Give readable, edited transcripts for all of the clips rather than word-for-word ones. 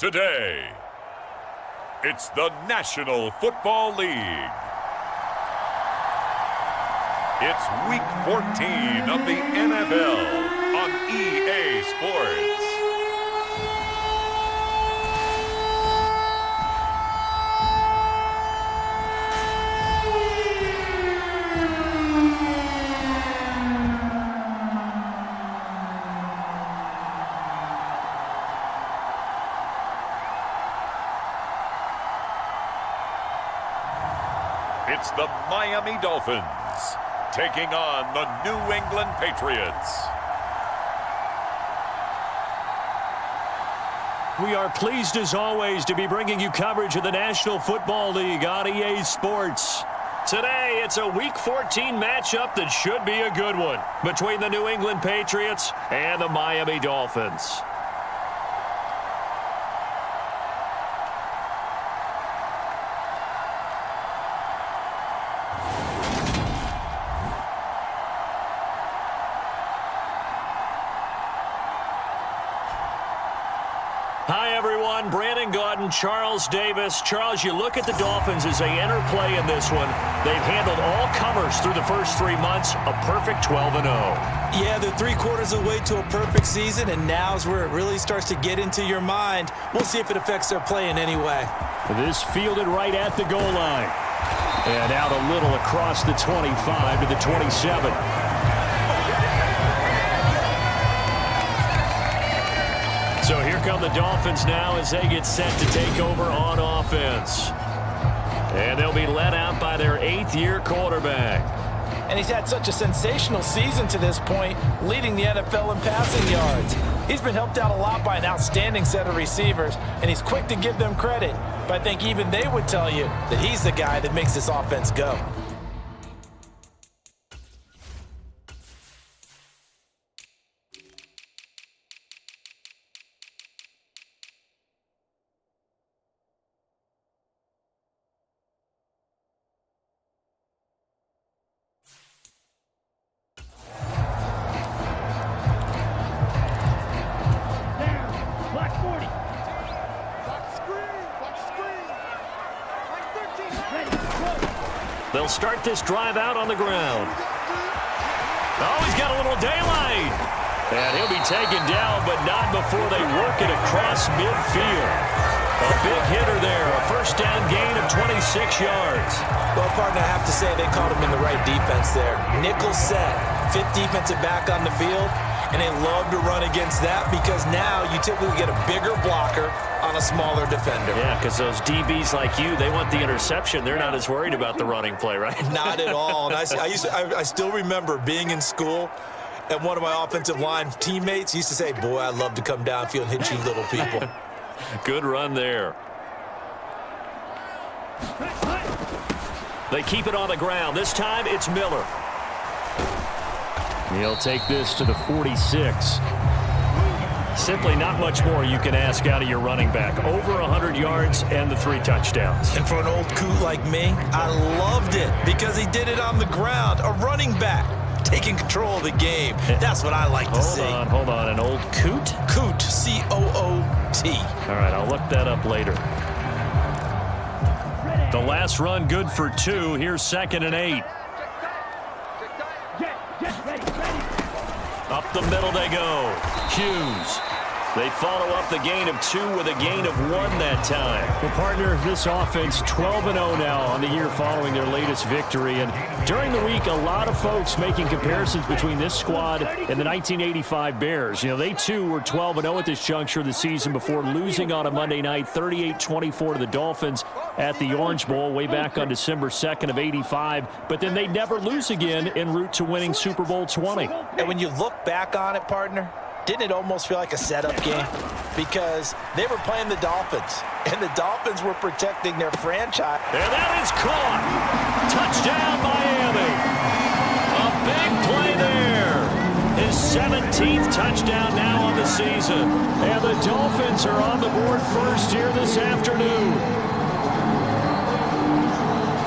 Today, it's the National Football League. It's Week 14 of the NFL on EA Sports. It's the Miami Dolphins taking on the New England Patriots. We are pleased as always to be bringing you coverage of the National Football League on EA Sports. Today, it's a Week 14 matchup that should be a good one between the New England Patriots and the Miami Dolphins. Hi, everyone. Brandon Gaudin, Charles Davis. Charles, you look at the Dolphins as they enter play in this one. They've handled all comers through the first 3 months, a perfect 12-0. Yeah, they're 3/4 of the way to a perfect season, and now's where it really starts to get into your mind. We'll see if it affects their play in any way. This fielded right at the goal line. And out a little across the 25 to the 27. So here come the Dolphins now as they get set to take over on offense. And they'll be led out by their 8th-year quarterback. And he's had such a sensational season to this point, leading the NFL in passing yards. He's been helped out a lot by an outstanding set of receivers, and he's quick to give them credit. But I think even they would tell you that he's the guy that makes this offense go. They'll start this drive out on the ground. Oh, he's got a little daylight. And he'll be taken down, but not before they work it across midfield. A big hitter there, a first down gain of 26 yards. Well, partner, I have to say they caught him in the right defense there. Nickel set, 5th defensive back on the field, and they love to run against that because now you typically get a bigger blocker on a smaller defender. Yeah, because those DBs like you, they want the interception. They're not as worried about the running play, right? Not at all. And I still remember being in school, and one of my offensive line teammates used to say, boy, I'd love to come downfield and hit you little people. Good run there. They keep it on the ground. This time, it's Miller. He'll take this to the 46. Simply not much more you can ask out of your running back. Over 100 yards and the 3 touchdowns. And for an old coot like me, I loved it because he did it on the ground. A running back taking control of the game. That's what I like to see. Hold on. An old coot? Coot, C-O-O-T. All right, I'll look that up later. The last run good for 2. Here's 2nd and 8. Up the middle they go. Hughes. They follow up the gain of 2 with a gain of 1 that time. Well, partner, this offense 12-0 now on the year following their latest victory. And during the week, a lot of folks making comparisons between this squad and the 1985 Bears. You know, they too were 12-0 at this juncture of the season before losing on a Monday night 38-24 to the Dolphins at the Orange Bowl way back on December 2nd of 85. But then they'd never lose again en route to winning Super Bowl 20. And when you look back on it, partner, didn't it almost feel like a setup game? Because they were playing the Dolphins, and the Dolphins were protecting their franchise. And that is caught. Touchdown, Miami. A big play there. His 17th touchdown now on the season. And the Dolphins are on the board first here this afternoon.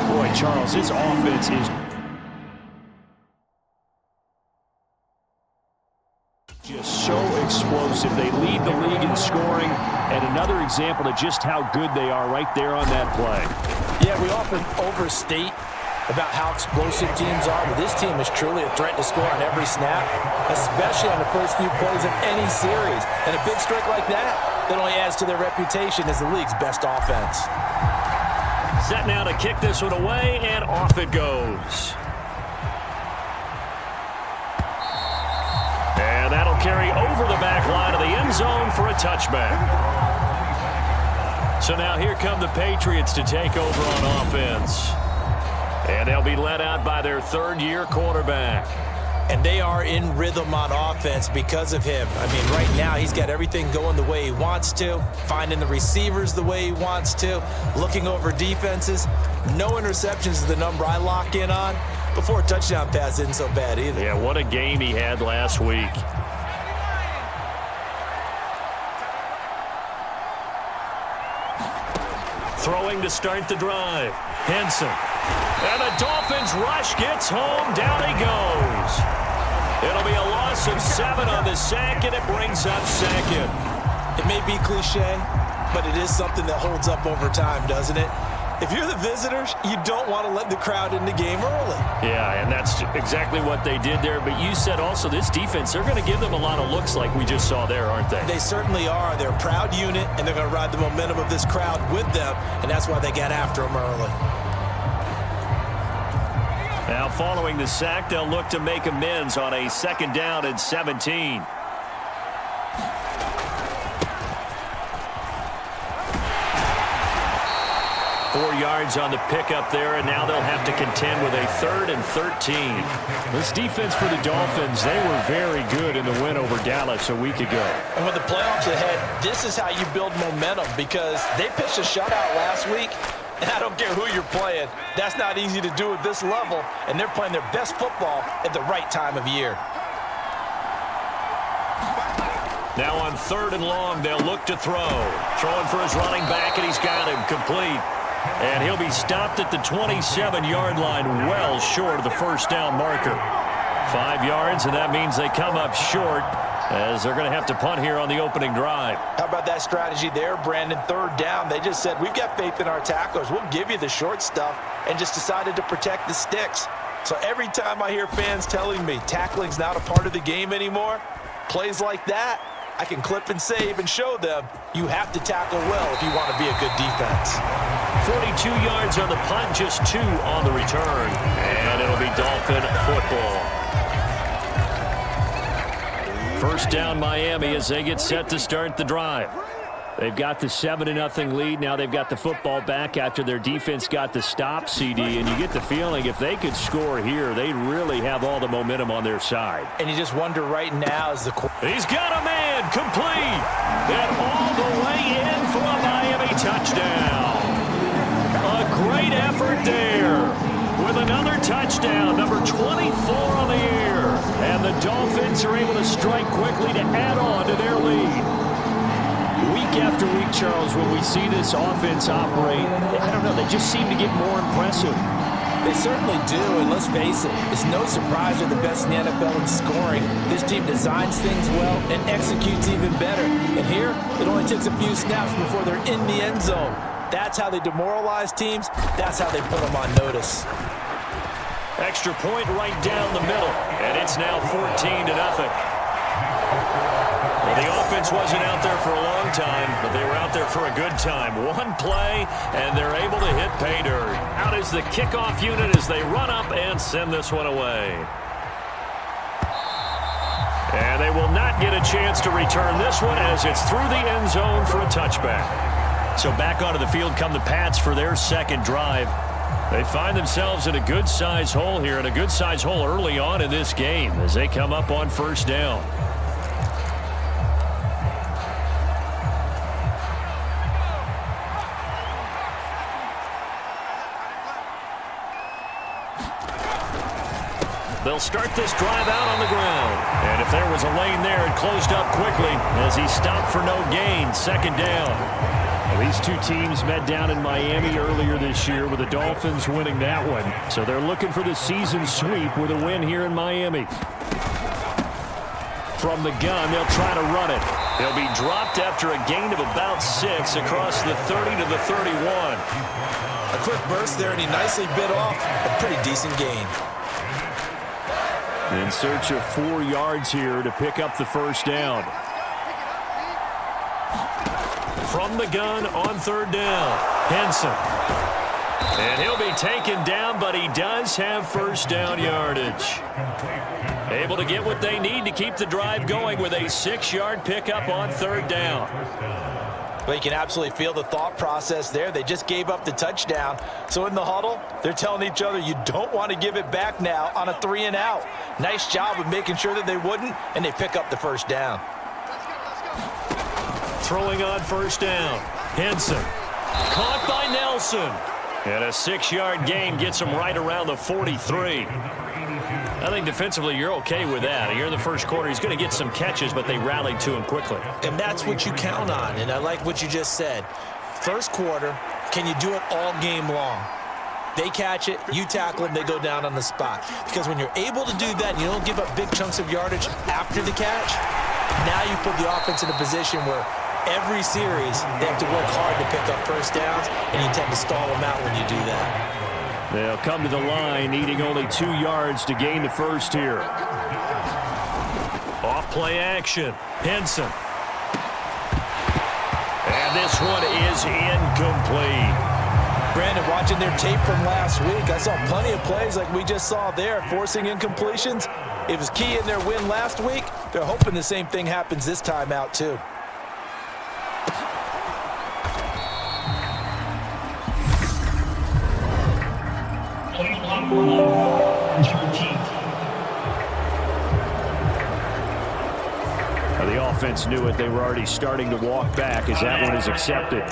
Boy, Charles, his offense is just so explosive. explosive. They lead the league in scoring, and another example of just how good they are right there on that play. Yeah, we often overstate about how explosive teams are, but this team is truly a threat to score on every snap, especially on the first few plays of any series. And a big streak like that only adds to their reputation as the league's best offense. Set now to kick this one away, and off it goes. And that'll carry over the back line of the end zone for a touchback. So now here come the Patriots to take over on offense. And they'll be led out by their third-year quarterback. And they are in rhythm on offense because of him. I mean, right now he's got everything going the way he wants to, finding the receivers the way he wants to, looking over defenses. No interceptions is the number I lock in on. Before a touchdown pass isn't so bad either. Yeah, what a game he had last week. Throwing to start the drive. Henson. And the Dolphins rush gets home. Down he goes. It'll be a loss of 7 on the sack, and it brings up second. It may be cliche, but it is something that holds up over time, doesn't it? If you're the visitors, you don't want to let the crowd in the game early. Yeah, and that's exactly what they did there. But you said also this defense, they're going to give them a lot of looks like we just saw there, aren't they? They certainly are. They're a proud unit, and they're going to ride the momentum of this crowd with them, and that's why they got after them early. Now following the sack, they'll look to make amends on a 2nd down and 17. Four yards on the pickup there, and now they'll have to contend with a 3rd and 13. This defense for the Dolphins, they were very good in the win over Dallas a week ago. And with the playoffs ahead, this is how you build momentum because they pitched a shutout last week, and I don't care who you're playing. That's not easy to do at this level, and they're playing their best football at the right time of year. Now on 3rd and long, they'll look to throw. Throwing for his running back, and he's got him complete. And he'll be stopped at the 27-yard line, well short of the first down marker. 5 yards, and that means they come up short as they're going to have to punt here on the opening drive. How about that strategy there, Brandon? 3rd down. They just said, we've got faith in our tacklers. We'll give you the short stuff, and just decided to protect the sticks. So every time I hear fans telling me tackling's not a part of the game anymore, plays like that, I can clip and save and show them you have to tackle well if you want to be a good defense. 42 yards on the punt, just 2 on the return. And it'll be Dolphin football. First down Miami as they get set to start the drive. They've got the 7-0 lead. Now they've got the football back after their defense got the stop, CD. And you get the feeling if they could score here, they really have all the momentum on their side. And you just wonder right now as the... He's got a man complete. And all the way in for a Miami touchdown. A great effort there with another touchdown, number 24 on the year. And the Dolphins are able to strike quickly to add on to their lead. Week after week, Charles, when we see this offense operate, I don't know, they just seem to get more impressive. They certainly do, and let's face it, it's no surprise they're the best in the NFL in scoring. This team designs things well and executes even better. And here, it only takes a few snaps before they're in the end zone. That's how they demoralize teams. That's how they put them on notice. Extra point right down the middle, and it's now 14-0. Well, the offense wasn't out there for a long time, but they were out there for a good time. One play, and they're able to hit pay dirt. Out is the kickoff unit as they run up and send this one away. And they will not get a chance to return this one as it's through the end zone for a touchback. So back onto the field come the Pats for their 2nd drive. They find themselves in a good-size hole here, and a good-size hole early on in this game as they come up on 1st down. They'll start this drive out on the ground. And if there was a lane there, it closed up quickly as he stopped for no gain. 2nd down. Well, these two teams met down in Miami earlier this year with the Dolphins winning that one. So they're looking for the season sweep with a win here in Miami. From the gun, they'll try to run it. He'll be dropped after a gain of about 6 across the 30 to the 31. A quick burst there, and he nicely bit off a pretty decent gain. In search of 4 yards here to pick up the first down. From the gun on 3rd down, Henson. And he'll be taken down, but he does have first down yardage. Able to get what they need to keep the drive going with a 6-yard pickup on 3rd down. But you can absolutely feel the thought process there. They just gave up the touchdown. So in the huddle, they're telling each other, you don't want to give it back now on a 3-and-out. Nice job of making sure that they wouldn't, and they pick up the first down. Throwing on 1st down, Henson. Caught by Nelson. And a 6-yard gain gets him right around the 43. I think defensively you're okay with that. You're in the first quarter. He's going to get some catches, but they rallied to him quickly. And that's what you count on, and I like what you just said. First quarter, can you do it all game long? They catch it, you tackle them, they go down on the spot. Because when you're able to do that and you don't give up big chunks of yardage after the catch, now you put the offense in a position where every series they have to work hard to pick up first downs, and you tend to stall them out when you do that. They'll come to the line, needing only 2 yards to gain the first here. Off play action, Henson. And this one is incomplete. Brandon, watching their tape from last week, I saw plenty of plays like we just saw there, forcing incompletions. It was key in their win last week. They're hoping the same thing happens this time out, too. The offense knew it. They were already starting to walk back as that one is accepted.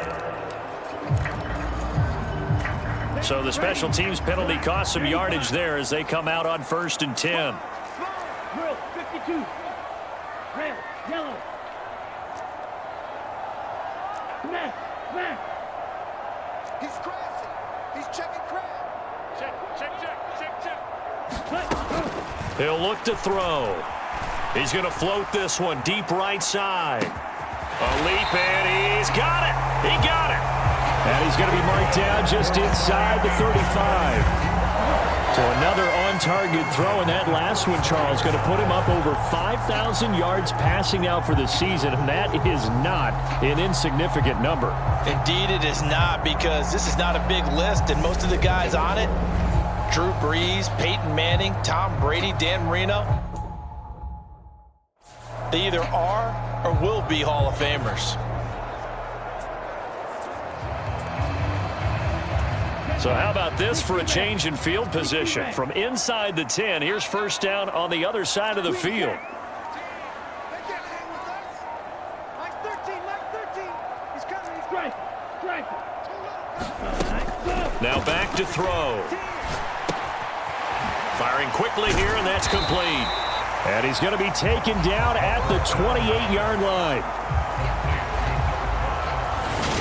So the special teams penalty cost some yardage there as they come out on 1st and 10. Drill, 52. Red, yellow. Smash, smash. He's crashing. He's checking crash. Check. He'll look to throw. He's going to float this one deep right side. A leap, and he's got it. He got it. And he's going to be marked down just inside the 35. So another on-target throw, and that last one, Charles, going to put him up over 5,000 yards passing out for the season, and that is not an insignificant number. Indeed it is not, because this is not a big list, and most of the guys on it, Drew Brees, Peyton Manning, Tom Brady, Dan Marino, they either are or will be Hall of Famers. So how about this for a change in field position? From inside the 10, here's first down on the other side of the field. They can't hang with us. Mike 13, Mike 13. He's coming, he's Strike, strike. Now back to throw. Firing quickly here, and that's complete. And he's going to be taken down at the 28-yard line.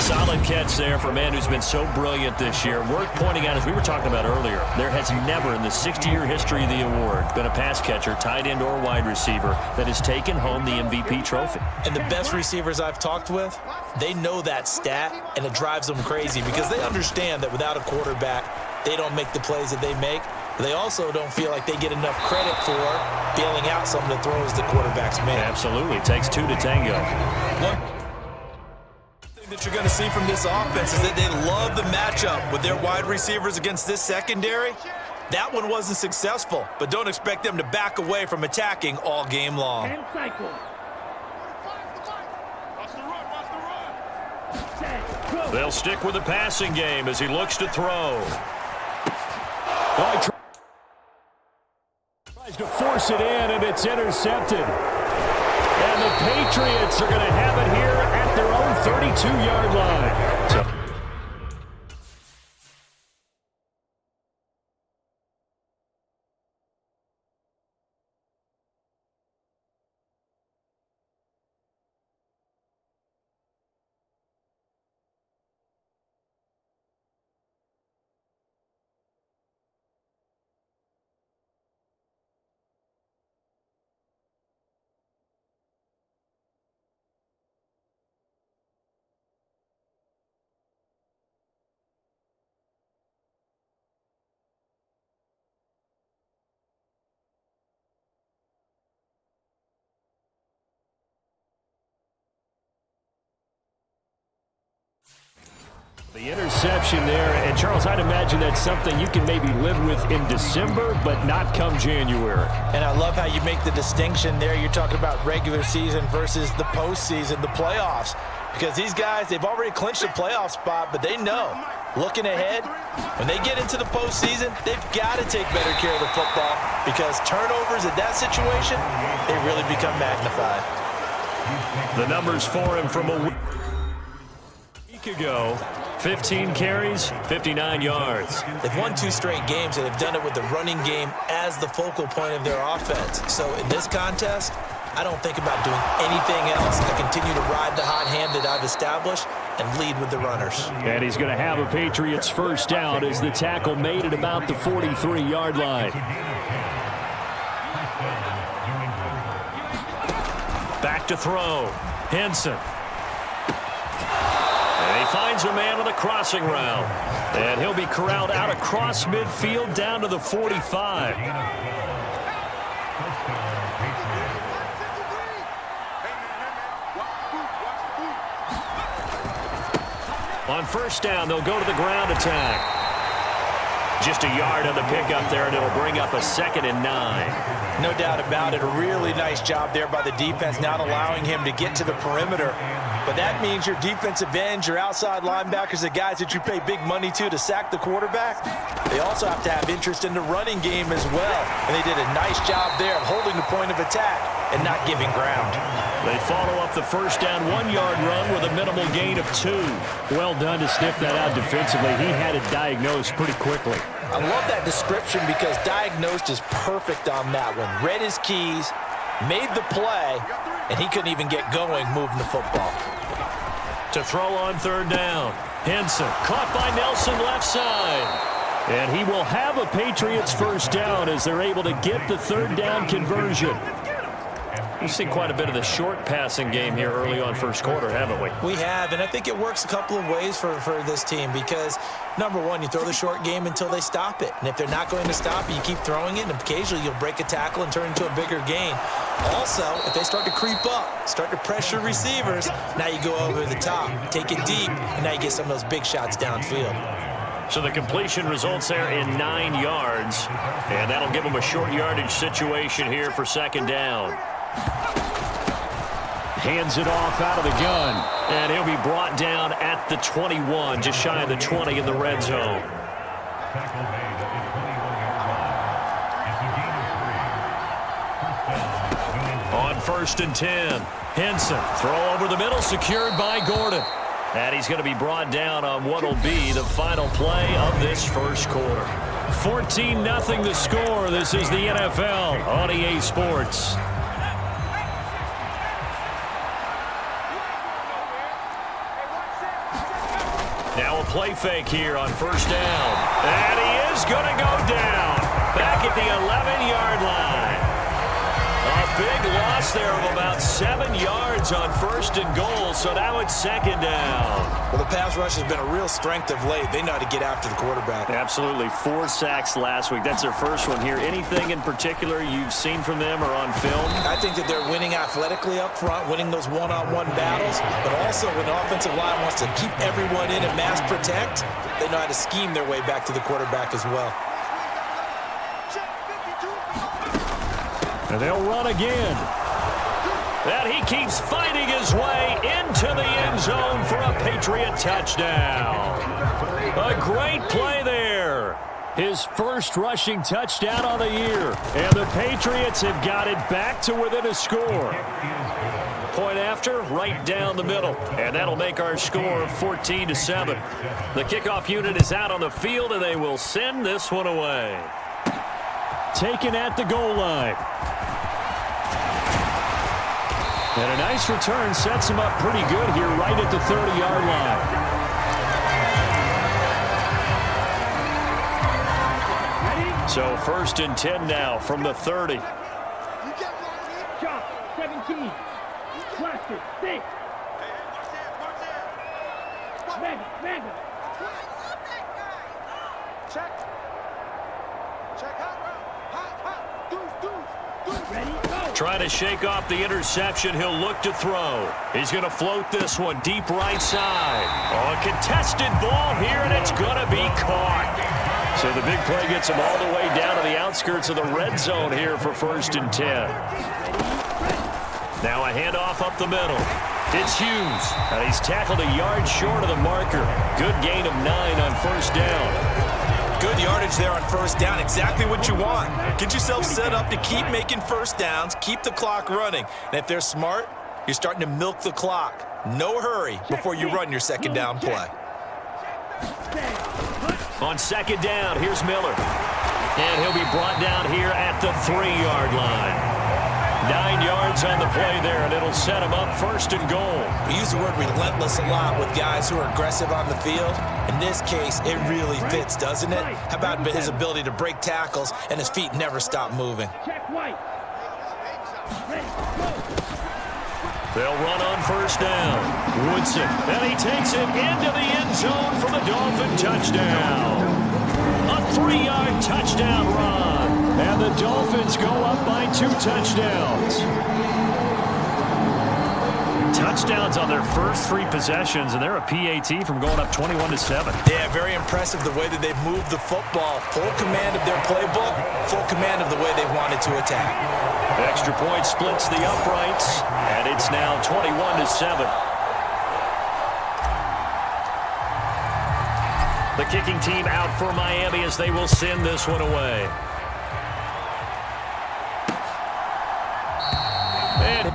Solid catch there for a man who's been so brilliant this year. Worth pointing out, as we were talking about earlier, there has never in the 60-year history of the award been a pass catcher, tight end, or wide receiver that has taken home the MVP trophy. And the best receivers I've talked with, they know that stat, and it drives them crazy because they understand that without a quarterback, they don't make the plays that they make. But they also don't feel like they get enough credit for bailing out some of the throws the quarterbacks make. Absolutely. It takes 2 to tango. One thing that you're going to see from this offense is that they love the matchup with their wide receivers against this secondary. That one wasn't successful, but don't expect them to back away from attacking all game long. And cycle. Watch the run, watch the run. Set, go. They'll stick with the passing game as he looks to throw. Tries to force it in, and it's intercepted. And the Patriots are going to have it here at their own 32-yard line. So The interception there, and Charles, I'd imagine that's something you can maybe live with in December, but not come January. And I love how you make the distinction there. You're talking about regular season versus the postseason, the playoffs. Because these guys, they've already clinched a playoff spot, but they know, looking ahead, when they get into the postseason, they've got to take better care of the football because turnovers in that situation, they really become magnified. The numbers for him from a week ago. 15 carries, 59 yards. They've won 2 straight games, and they've done it with the running game as the focal point of their offense. So in this contest, I don't think about doing anything else. I continue to ride the hot hand that I've established and lead with the runners. And he's going to have a Patriots first down as the tackle made it about the 43-yard line. Back to throw. Henson. And he finds a man on the crossing route. And he'll be corralled out across midfield down to the 45. On first down, they'll go to the ground attack. Just a yard on the pickup there, and it'll bring up a 2nd and 9. No doubt about it. A really nice job there by the defense, not allowing him to get to the perimeter. But that means your defensive ends, your outside linebackers, the guys that you pay big money to sack the quarterback, they also have to have interest in the running game as well. And they did a nice job there of holding the point of attack and not giving ground. They follow up the first down 1-yard run with a minimal gain of 2. Well done to sniff that out defensively. He had it diagnosed pretty quickly. I love that description because diagnosed is perfect on that one. Read his keys, made the play, and he couldn't even get going moving the football. To throw on third down. Henson caught by Nelson left side. And he will have a Patriots first down as they're able to get the third down conversion. We've seen quite a bit of the short passing game here early on first quarter, haven't we? We have, and I think it works a couple of ways for this team because, number one, you throw the short game until they stop it. And if they're not going to stop it, you keep throwing it, and occasionally you'll break a tackle and turn into a bigger gain. Also, if they start to creep up, start to pressure receivers, now you go over the top, take it deep, and now you get some of those big shots downfield. So the completion results there in 9 yards, and that'll give them a short yardage situation here for second down. Hands it off out of the gun, and he'll be brought down at the 21, just shy of the 20 in the red zone. On 1st and 10, Henson, throw over the middle, secured by Gordon. And he's going to be brought down on what will be the final play of this first quarter. 14-0 the score. This is the NFL on EA Sports. Now a play fake here on first down. And he is going to go down. Back at the 11-yard line. A big loss there of about 7 yards on 1st and goal, so now it's 2nd down. Well, the pass rush has been a real strength of late. They know how to get after the quarterback. Absolutely. 4 sacks last week. That's their first one here. Anything in particular you've seen from them or on film? I think that they're winning athletically up front, winning those one-on-one battles, but also when the offensive line wants to keep everyone in and mass protect, they know how to scheme their way back to the quarterback as well. And they'll run again. And he keeps fighting his way into the end zone for a Patriot touchdown. A great play there. His first rushing touchdown on the year. And the Patriots have got it back to within a score. Point after, right down the middle. And that'll make our score 14-7. The kickoff unit is out on the field, and they will send this one away. Taken at the goal line. And a nice return sets him up pretty good here right at the 30-yard line. So 1st and 10 now from the 30. Chop, 17. Blaster, 6. Mega. Check. Check hot. Hot. Deuce. Ready, go. Trying to shake off the interception. He'll look to throw. He's going to float this one deep right side. Oh, a contested ball here, and it's going to be caught. So the big play gets him all the way down to the outskirts of the red zone here for 1st and 10. Now a handoff up the middle. It's Hughes, and he's tackled a yard short of the marker. Good gain of 9 on 1st down. Good yardage there on 1st down. Exactly what you want. Get yourself set up to keep making 1st downs, keep the clock running. And if they're smart, you're starting to milk the clock. No hurry before you run your 2nd down play. On 2nd down, here's Miller. And he'll be brought down here at the 3-yard line. 9 yards on the play there, and it'll set him up 1st and goal. We use the word relentless a lot with guys who are aggressive on the field. In this case, it really fits, doesn't it? How about his ability to break tackles and his feet never stop moving? Check White. Ready, go. They'll run on 1st down. Woodson, and he takes it into the end zone for the Dolphin touchdown. A 3-yard touchdown run. And the Dolphins go up by 2 touchdowns. Touchdowns on their first 3 possessions, and they're a PAT from going up 21-7. Yeah, very impressive the way that they've moved the football. Full command of their playbook, full command of the way they wanted to attack. Extra point splits the uprights, and it's now 21-7. The kicking team out for Miami as they will send this one away. And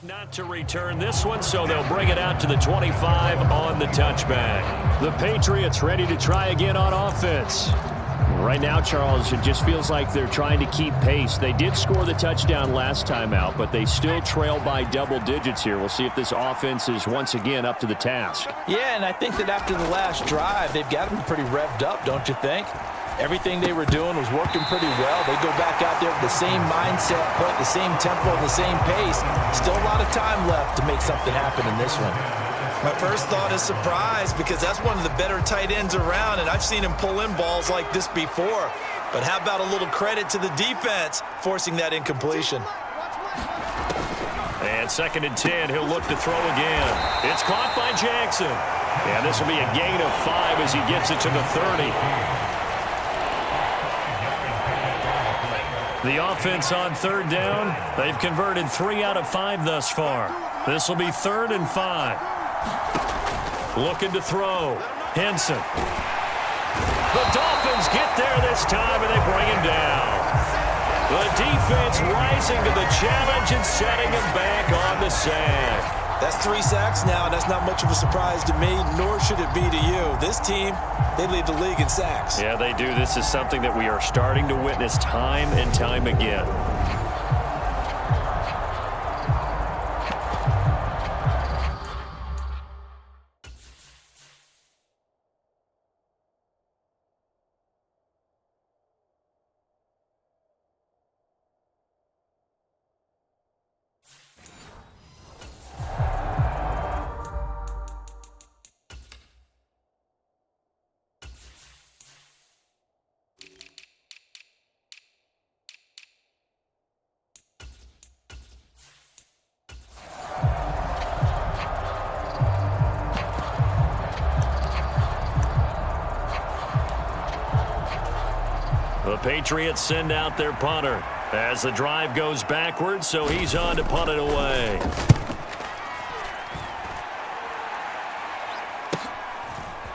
not to return this one, so they'll bring it out to the 25 on the touchback. The Patriots ready to try again on offense. Right now, Charles, it just feels like they're trying to keep pace. They did score the touchdown last time out, but they still trail by double digits here. We'll see if this offense is once again up to the task. Yeah, and I think that after the last drive, they've got them pretty revved up, don't you think? Everything they were doing was working pretty well. They go back out there with the same mindset, put the same tempo, the same pace. Still a lot of time left to make something happen in this one. My first thought is surprise, because that's one of the better tight ends around, and I've seen him pull in balls like this before. But how about a little credit to the defense forcing that incompletion? And 2nd and 10, he'll look to throw again. It's caught by Jackson. And this will be a gain of 5 as he gets it to the 30. The offense on 3rd down, they've converted 3 out of 5 thus far. This will be 3rd and 5. Looking to throw. Henson. The Dolphins get there this time, and they bring him down. The defense rising to the challenge and setting him back on the sack. That's 3 sacks now, and that's not much of a surprise to me, nor should it be to you. This team, they lead the league in sacks. Yeah, they do. This is something that we are starting to witness time and time again. The Patriots send out their punter as the drive goes backwards, so he's on to punt it away.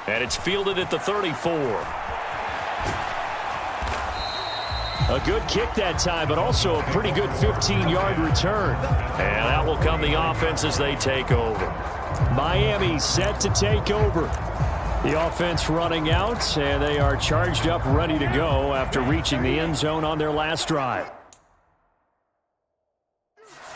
And it's fielded at the 34. A good kick that time, but also a pretty good 15-yard return. And that will come the offense as they take over. Miami set to take over. The offense running out, and they are charged up, ready to go after reaching the end zone on their last drive.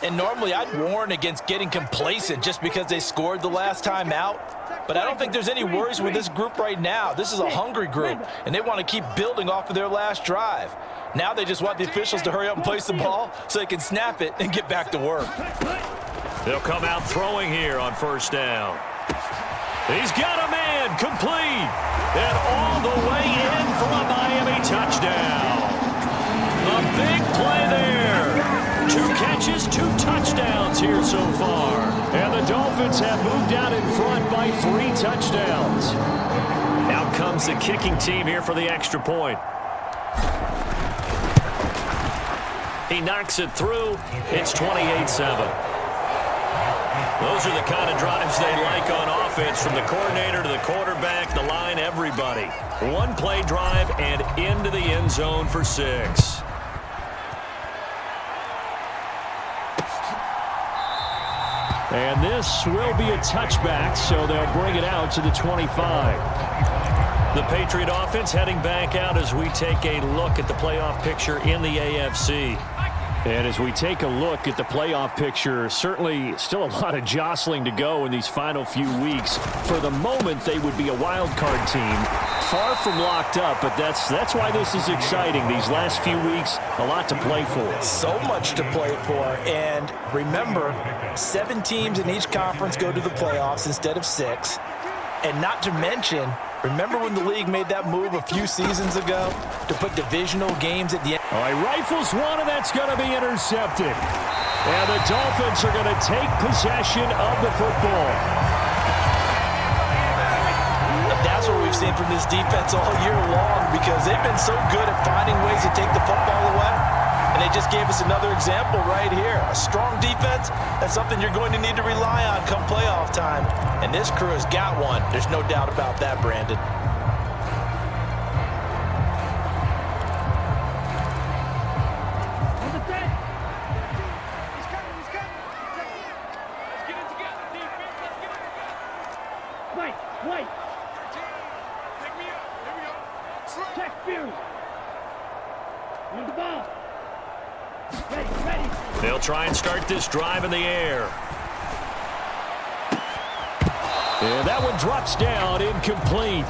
And normally I'd warn against getting complacent just because they scored the last time out. But I don't think there's any worries with this group right now. This is a hungry group, and they want to keep building off of their last drive. Now they just want the officials to hurry up and place the ball so they can snap it and get back to work. They'll come out throwing here on 1st down. He's got a man. again, complete. And all the way in for a Miami touchdown. A big play there. 2 catches, 2 touchdowns here so far. And the Dolphins have moved out in front by 3 touchdowns. Out comes the kicking team here for the extra point. He knocks it through. It's 28-7. Those are the kind of drives they like on offense, from the coordinator to the quarterback, the line, everybody. 1 play drive and into the end zone for 6. And this will be a touchback, so they'll bring it out to the 25. The Patriot offense heading back out as we take a look at the playoff picture in the AFC. And as we take a look at the playoff picture, certainly still a lot of jostling to go in these final few weeks. For the moment, they would be a wild card team. Far from locked up, but that's why this is exciting. These last few weeks, a lot to play for. So much to play for. And remember, 7 teams in each conference go to the playoffs instead of 6. And not to mention, remember when the league made that move a few seasons ago to put divisional games at the end? All right, rifles one, and that's going to be intercepted. And the Dolphins are going to take possession of the football. That's what we've seen from this defense all year long, because they've been so good at finding ways to take the football away. And they just gave us another example right here. A strong defense, that's something you're going to need to rely on come playoff time. And this crew has got one. There's no doubt about that, Brandon. On the 10. He's coming. Let's get it together, defense. Let's get it together. White. Pick me up. Here we go. Check Fury. On the ball. Ready. They'll try and start this drive in the air. And that one drops down, incomplete.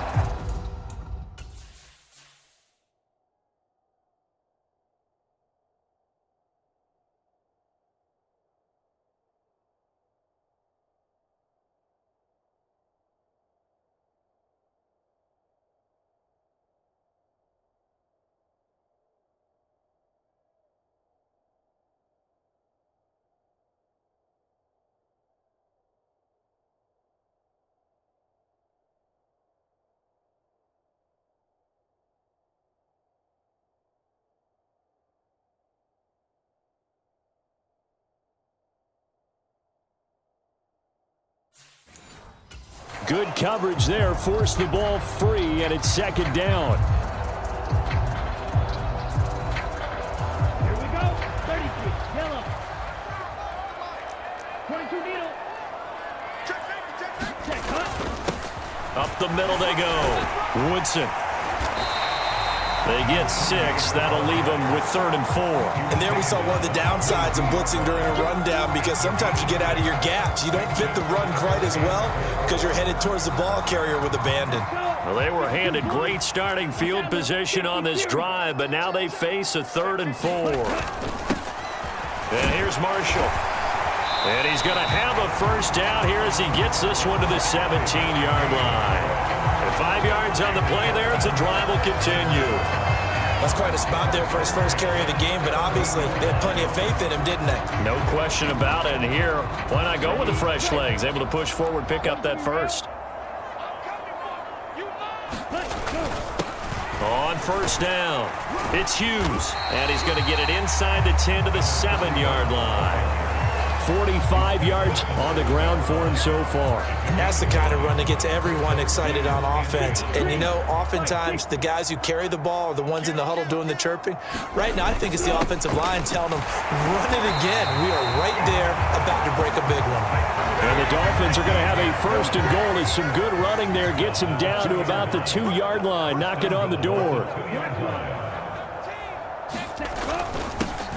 Good coverage there, forced the ball free, and it's 2nd down. Here we go. 33. Yellow. 22 needle. Check, huh? Up the middle they go. Woodson. They get 6. That'll leave them with 3rd and 4. And there we saw one of the downsides of blitzing during a rundown, because sometimes you get out of your gaps. You don't fit the run quite as well because you're headed towards the ball carrier with abandon. Well, they were handed great starting field position on this drive, but now they face a 3rd and 4. And here's Marshall. And he's going to have a first down here as he gets this one to the 17-yard line. And 5 yards on the play there as the drive will continue. That's quite a spot there for his first carry of the game, but obviously they had plenty of faith in him, didn't they? No question about it. And here, why not go with the fresh legs? Able to push forward, pick up that first. On first down, it's Hughes. And he's going to get it inside the 10 to the 7-yard line. 45 yards on the ground for him so far. And that's the kind of run that gets everyone excited on offense. And you know, oftentimes the guys who carry the ball are the ones in the huddle doing the chirping. Right now, I think it's the offensive line telling them, run it again. We are right there about to break a big one. And the Dolphins are going to have a 1st and goal. As some good running there gets him down to about the 2-yard line. Knock it on the door.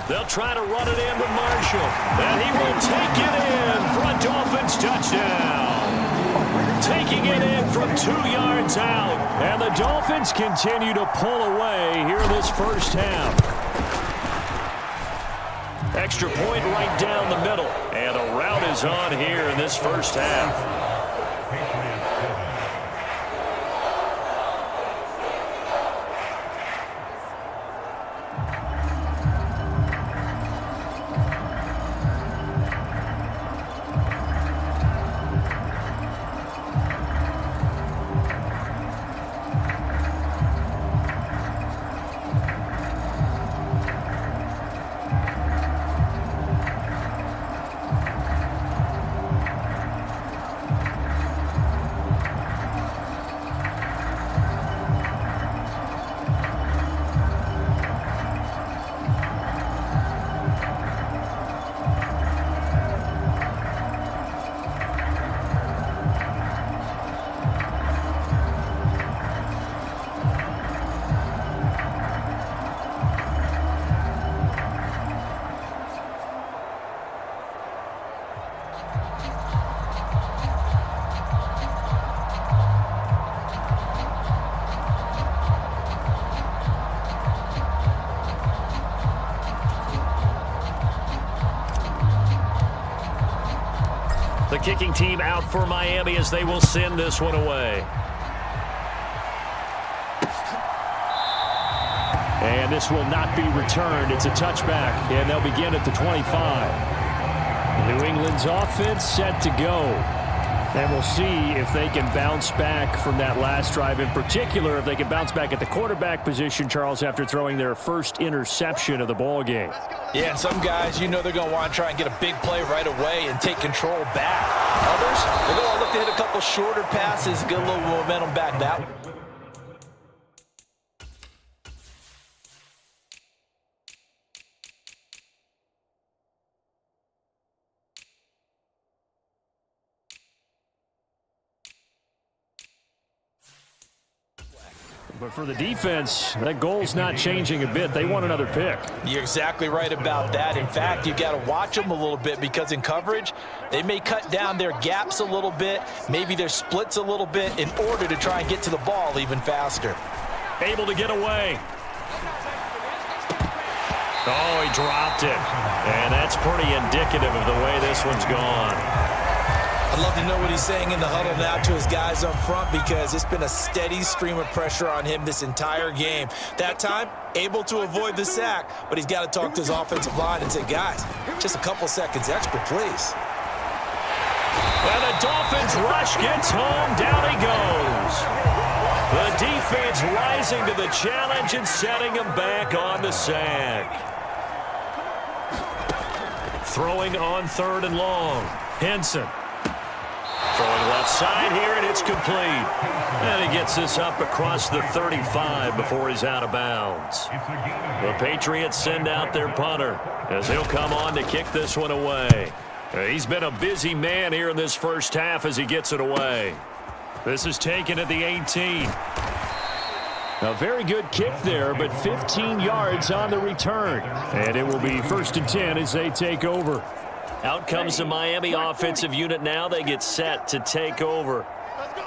They'll try to run it in with Marshall. And he will take it in for a Dolphins touchdown. Taking it in from 2 yards out. And the Dolphins continue to pull away here in this first half. Extra point right down the middle. And a rout is on here in this first half. The kicking team out for Miami as they will send this one away. And this will not be returned. It's a touchback, and they'll begin at the 25. New England's offense set to go. And we'll see if they can bounce back from that last drive. In particular, if they can bounce back at the quarterback position, Charles, after throwing their first interception of the ball game. Yeah, and some guys, you know they're going to want to try and get a big play right away and take control back. Others, they're going to look to hit a couple shorter passes, get a little momentum back that way. But for the defense, that goal's not changing a bit. They want another pick. You're exactly right about that. In fact, you got to watch them a little bit because in coverage, they may cut down their gaps a little bit, maybe their splits a little bit in order to try and get to the ball even faster. Able to get away. Oh, he dropped it. And that's pretty indicative of the way this one's gone. I'd love to know what he's saying in the huddle now to his guys up front because it's been a steady stream of pressure on him this entire game. That time, able to avoid the sack, but he's got to talk to his offensive line and say, guys, just a couple seconds extra, please. And the Dolphins rush gets home. Down he goes. The defense rising to the challenge and setting him back on the sack. Throwing on 3rd and long. Henson. Throwing left side here, and it's complete. And he gets this up across the 35 before he's out of bounds. The Patriots send out their punter as he'll come on to kick this one away. He's been a busy man here in this first half as he gets it away. This is taken at the 18. A very good kick there, but 15 yards on the return. And it will be 1st and 10 as they take over. Out comes the Miami offensive unit now. They get set to take over.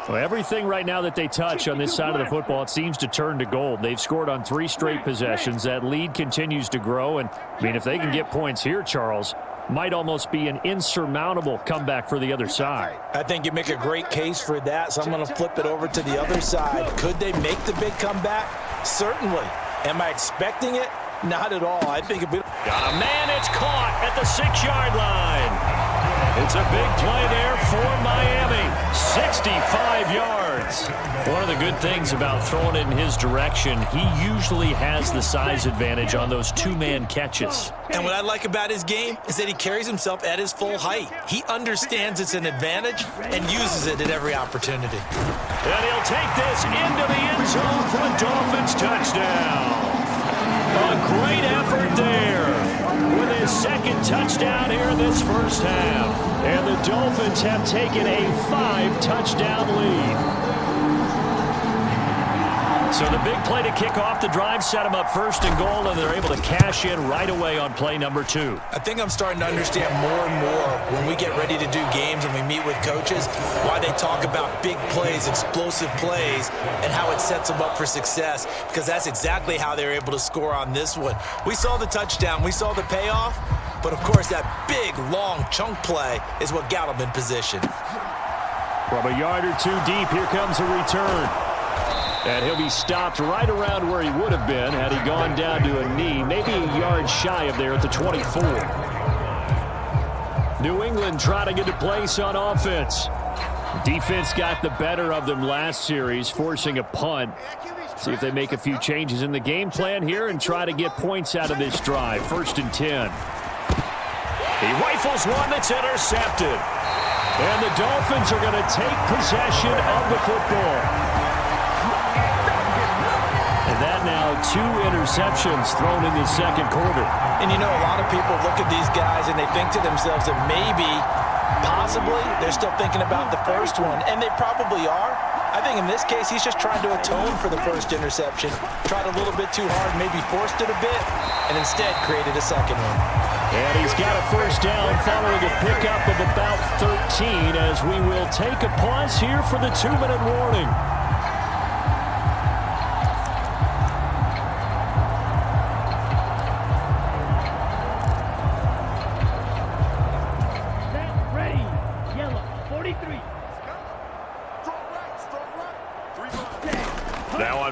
Well, everything right now that they touch on this side of the football, it seems to turn to gold. They've scored on 3 straight possessions. That lead continues to grow. And, I mean, if they can get points here, Charles, might almost be an insurmountable comeback for the other side. I think you make a great case for that, so I'm going to flip it over to the other side. Could they make the big comeback? Certainly. Am I expecting it? Not at all. I think a bit. Got a man. It's caught at the 6-yard line. It's a big play there for Miami. 65 yards. One of the good things about throwing it in his direction, he usually has the size advantage on those 2-man catches. And what I like about his game is that he carries himself at his full height. He understands it's an advantage and uses it at every opportunity. And he'll take this into the end zone for a Dolphins touchdown. A great effort there with his 2nd touchdown here in this first half. And the Dolphins have taken a 5-touchdown lead. So the big play to kick off the drive set them up 1st and goal, and they're able to cash in right away on play number 2. I think I'm starting to understand more and more when we get ready to do games and we meet with coaches why they talk about big plays, explosive plays, and how it sets them up for success, because that's exactly how they're able to score on this one. We saw the touchdown. We saw the payoff. But, of course, that big, long chunk play is what got them in position. From a yard or 2 deep, here comes a return. And he'll be stopped right around where he would have been had he gone down to a knee, maybe a yard shy of there at the 24. New England trying to get a place on offense. Defense got the better of them last series, forcing a punt. See if they make a few changes in the game plan here and try to get points out of this drive. 1st and 10. He rifles one that's intercepted. And the Dolphins are going to take possession of the football. And that now 2 interceptions thrown in the 2nd quarter. And, you know, a lot of people look at these guys and they think to themselves that maybe, possibly, they're still thinking about the first one. And they probably are. I think in this case, he's just trying to atone for the first interception. Tried a little bit too hard, maybe forced it a bit, and instead created a 2nd one. And he's got a 1st down following a pickup of about 13 as we will take a pause here for the 2-minute warning. Set, ready, yellow.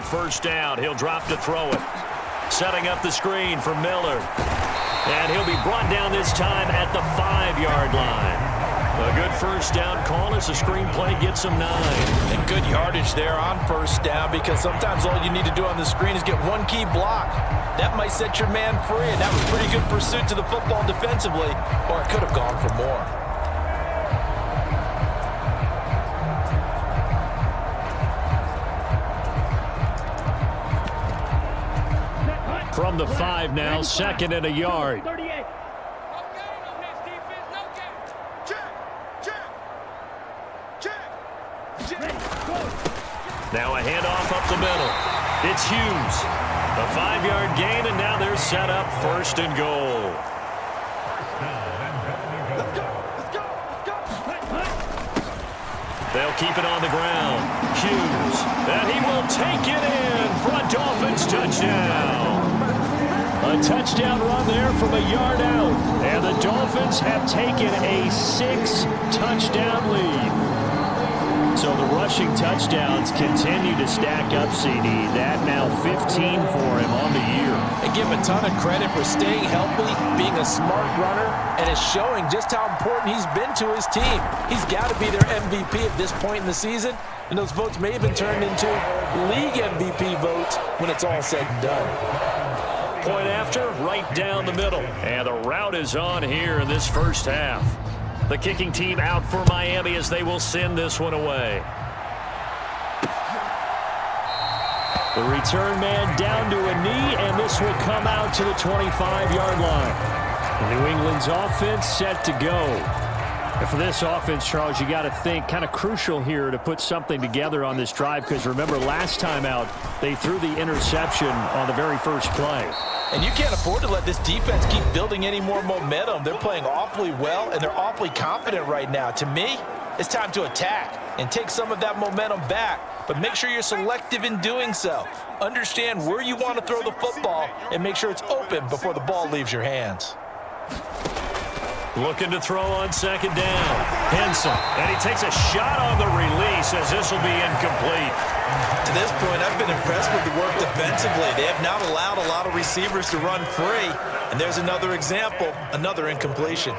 first down. He'll drop to throw it. Setting up the screen for Miller. And he'll be brought down this time at the 5-yard line. A good first down call as the screenplay gets him 9. And good yardage there on first down, because sometimes all you need to do on the screen is get one key block. That might set your man free, and that was pretty good pursuit to the football defensively, or it could have gone for more. From the 5 now, second and a yard. Now a handoff up the middle. It's Hughes. A 5-yard gain, and now they're set up first and goal. They'll keep it on the ground. Hughes. And he will take it in for a Dolphins touchdown. A touchdown run there from a yard out. And the Dolphins have taken a 6-touchdown lead. So the rushing touchdowns continue to stack up, CD. That now 15 for him on the year. And give him a ton of credit for staying healthy, being a smart runner, and is showing just how important he's been to his team. He's got to be their MVP at this point in the season, and those votes may have been turned into league MVP votes when it's all said and done. Point after, right down the middle. And the route is on here in this first half. The kicking team out for Miami as they will send this one away. The return man down to a knee, and this will come out to the 25-yard line. New England's offense set to go. And for this offense, Charles, you got to think kind of crucial here to put something together on this drive, because remember last time out they threw the interception on the very first play. And you can't afford to let this defense keep building any more momentum. They're playing awfully well, and they're awfully confident right now. To me, it's time to attack and take some of that momentum back. But make sure you're selective in doing so. Understand where you want to throw the football and make sure it's open before the ball leaves your hands. Looking to throw on second down. Henson, and he takes a shot on the release as this will be incomplete. To this point, I've been impressed with the work defensively. They have not allowed a lot of receivers to run free. And there's another example, another incompletion.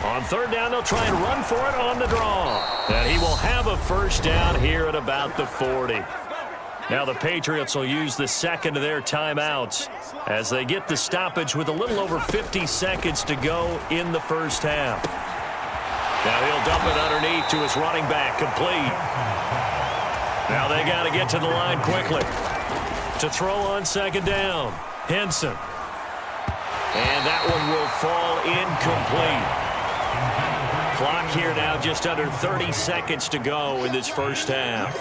On third down, they'll try and run for it on the draw. And he will have a first down here at about the 40. Now the Patriots will use the second of their timeouts as they get the stoppage with a little over 50 seconds to go in the first half. Now he'll dump it underneath to his running back, complete. Now they got to get to the line quickly. To throw on second down, Henson. And that one will fall incomplete. Clock here now just under 30 seconds to go in this first half.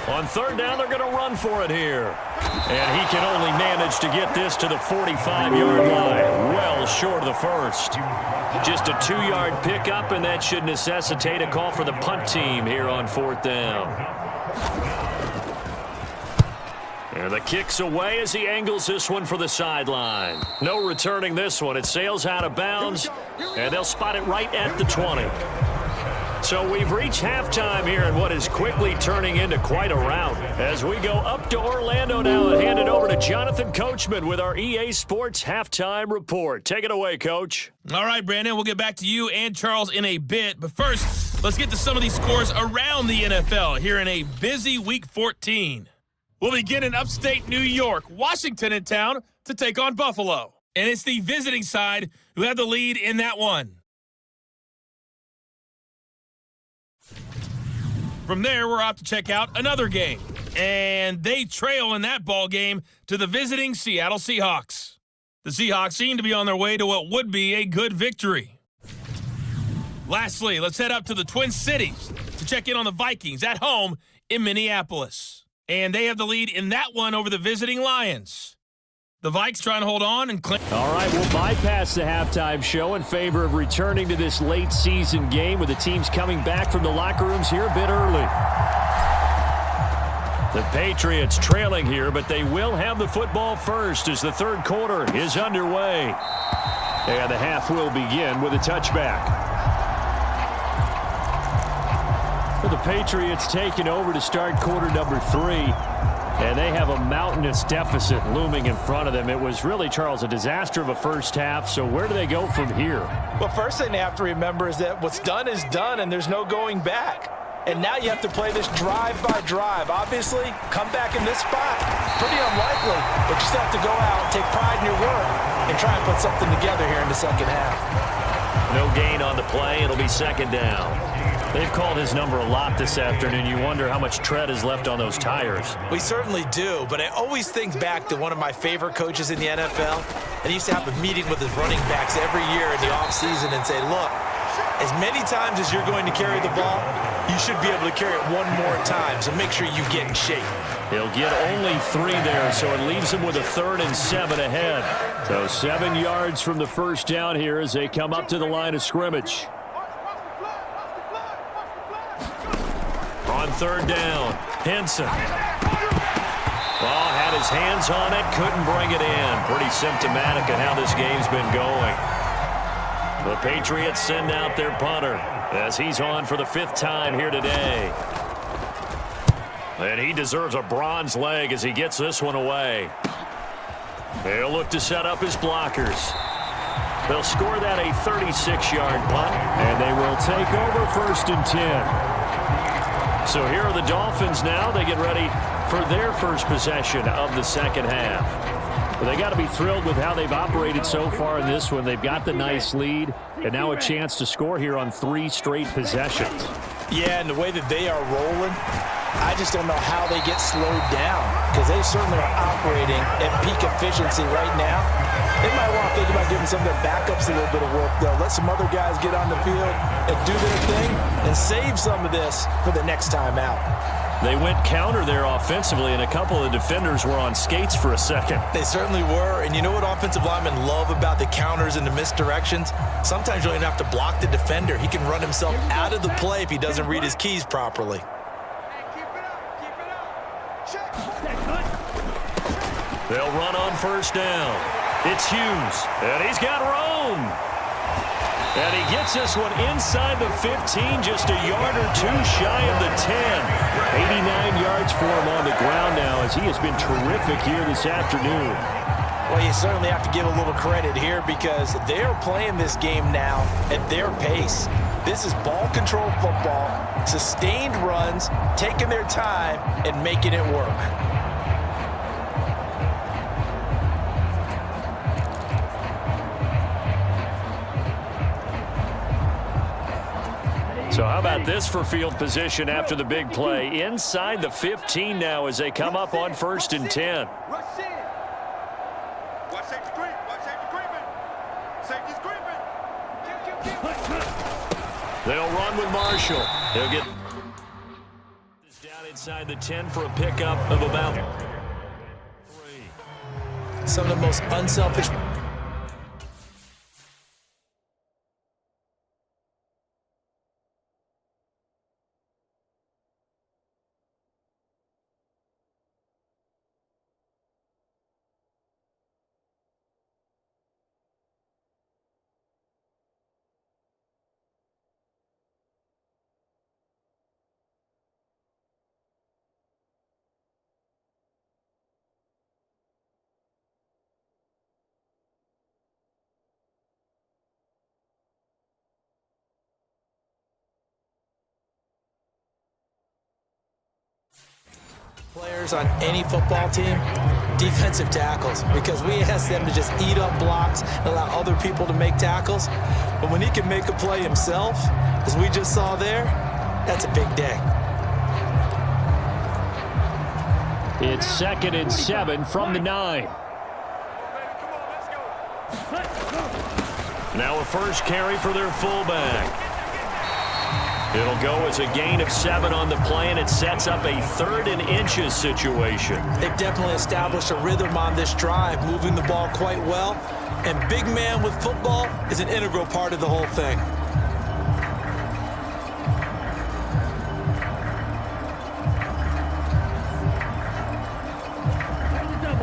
On third down, they're going to run for it here. And he can only manage to get this to the 45-yard line, well short of the first. Just a 2-yard pickup, and that should necessitate a call for the punt team here on fourth down. And the kick's away as he angles this one for the sideline. No returning this one. It sails out of bounds, and they'll spot it right at the 20. So we've reached halftime here in what is quickly turning into quite a rout. As we go up to Orlando now and hand it over to Jonathan Coachman with our EA Sports Halftime Report. Take it away, Coach. All right, Brandon, we'll get back to you and Charles in a bit. But first, let's get to some of these scores around the NFL here in a busy Week 14. We'll begin in upstate New York, Washington in town to take on Buffalo. And it's the visiting side who have the lead in that one. From there, we're off to check out another game. And they trail in that ball game to the visiting Seattle Seahawks. The Seahawks seem to be on their way to what would be a good victory. Lastly, let's head up to the Twin Cities to check in on the Vikings at home in Minneapolis. And they have the lead in that one over the visiting Lions. The Vikes trying to hold on and claim. All right, we'll bypass the halftime show in favor of returning to this late season game with the teams coming back from the locker rooms here a bit early. The Patriots trailing here, but they will have the football first as the third quarter is underway. And the half will begin with a touchback. For the Patriots taking over to start quarter number 3. And they have a mountainous deficit looming in front of them. It was really, Charles, a disaster of a first half. So where do they go from here? Well, first thing they have to remember is that what's done is done, and there's no going back. And now you have to play this drive by drive. Obviously, come back in this spot, pretty unlikely, but you still have to go out, take pride in your work, and try and put something together here in the second half. No gain on the play. It'll be second down. They've called his number a lot this afternoon. You wonder how much tread is left on those tires. We certainly do, but I always think back to one of my favorite coaches in the NFL, and he used to have a meeting with his running backs every year in the offseason and say, look, as many times as you're going to carry the ball, you should be able to carry it one more time, so make sure you get in shape. He'll get only 3 there, so it leaves him with a 3rd and 7 ahead. So 7 yards from the first down here as they come up to the line of scrimmage. On 3rd down, Henson. Well, had his hands on it, couldn't bring it in. Pretty symptomatic of how this game's been going. The Patriots send out their punter as he's on for the 5th time here today. And he deserves a bronze leg as he gets this one away. They'll look to set up his blockers. They'll score that a 36-yard punt, and they will take over 1st and 10. So here are the Dolphins now. They get ready for their first possession of the second half. Well, they got to be thrilled with how they've operated so far in this one. They've got the nice lead, and now a chance to score here on 3 straight possessions. Yeah, and the way that they are rolling, I just don't know how they get slowed down, because they certainly are operating at peak efficiency right now. They might want to think about giving some of their backups a little bit of work, though. Let some other guys get on the field and do their thing and save some of this for the next time out. They went counter there offensively, and a couple of defenders were on skates for a second. They certainly were, and you know what offensive linemen love about the counters and the misdirections? Sometimes you don't even have to block the defender. He can run himself out of the play if he doesn't read his keys properly. They'll run on 1st down. It's Hughes, and he's got room. And he gets this one inside the 15, just a yard or 2 shy of the 10. 89 yards for him on the ground now, as he has been terrific here this afternoon. Well, you certainly have to give a little credit here, because they're playing this game now at their pace. This is ball control football, sustained runs, taking their time, and making it work. So how about this for field position after the big play? Inside the 15 now as they come up on 1st and 10. Rush in. Watch safety creep. Watch safety creeping. Safety's creeping. They'll run with Marshall. They'll get this down inside the 10 for a pickup of about 3. Some of the most unselfish. Players on any football team, defensive tackles, because we ask them to just eat up blocks and allow other people to make tackles. But when he can make a play himself, as we just saw there, that's a big day. It's 2nd and 7 from the 9. Now a first carry for their fullback. It'll go as a gain of 7 on the play, and it sets up a 3rd and inches situation. They've definitely established a rhythm on this drive, moving the ball quite well. And big man with football is an integral part of the whole thing.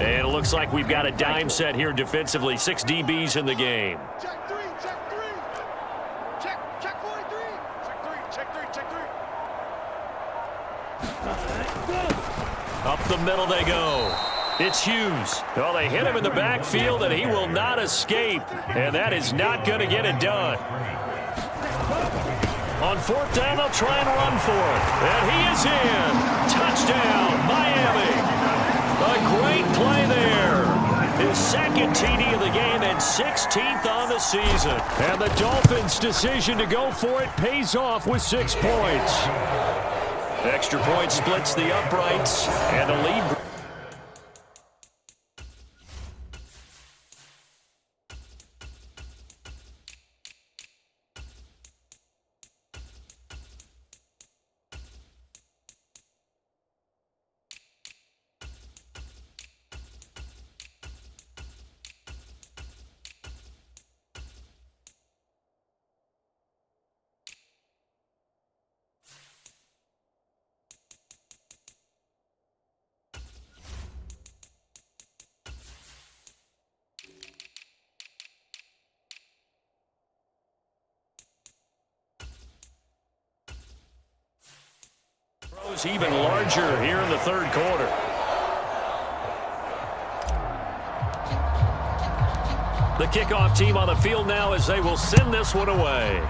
And looks like we've got a dime set here defensively. 6 DBs in the game. Check 3, check 3. Check 43. Check 3. Up the middle they go. It's Hughes. Well, they hit him in the backfield, and he will not escape. And that is not going to get it done. On 4th down, they'll try and run for it. And he is in. Touchdown, Miami. A great play there. His 2nd TD of the game and 16th on the season. And the Dolphins' decision to go for it pays off with 6 points. Extra point splits the uprights, and a lead. Even larger here in the 3rd quarter. The kickoff team on the field now as they will send this one away.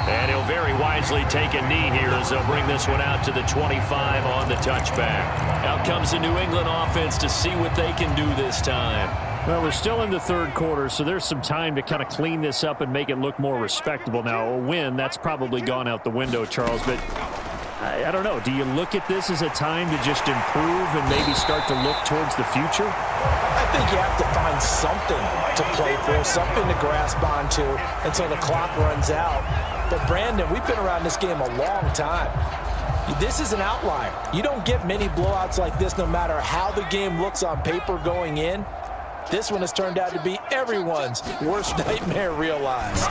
And he'll very wisely take a knee here as they'll bring this one out to the 25 on the touchback. Out comes the New England offense to see what they can do this time. Well, we're still in the 3rd quarter, so there's some time to kind of clean this up and make it look more respectable. Now, a win, that's probably gone out the window, Charles, but I don't know. Do you look at this as a time to just improve and maybe start to look towards the future? I think you have to find something to play for, something to grasp onto until the clock runs out. But, Brandon, we've been around this game a long time. This is an outlier. You don't get many blowouts like this no matter how the game looks on paper going in. This one has turned out to be everyone's worst nightmare realized.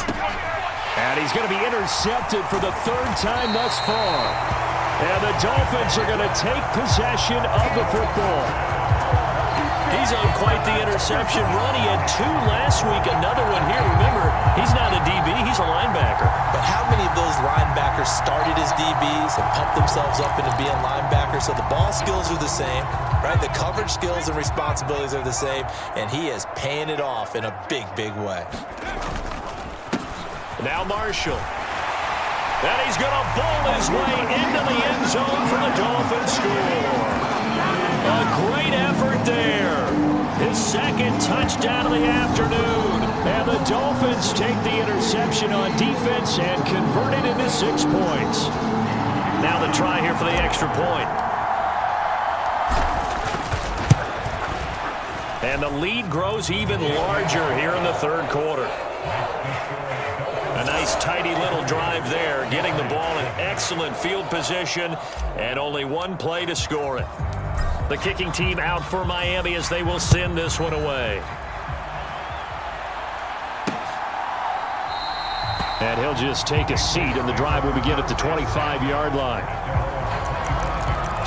And he's going to be intercepted for the 3rd time thus far. And the Dolphins are going to take possession of the football. He's on quite the interception run. He had 2 last week, another one here. Remember, he's not a DB, he's a linebacker. But how many of those linebackers started as DBs and pumped themselves up into being linebackers? So the ball skills are the same, right? The coverage skills and responsibilities are the same, and he is paying it off in a big, big way. Now Marshall. And he's going to ball his way into the end zone for the Dolphins score. A great effort there. His 2nd touchdown of the afternoon. And the Dolphins take the interception on defense and convert it into 6 points. Now the try here for the extra point. And the lead grows even larger here in the 3rd quarter. A nice, tidy little drive there, getting the ball in excellent field position, and only 1 play to score it. The kicking team out for Miami as they will send this one away. And he'll just take a seat, and the drive will begin at the 25-yard line.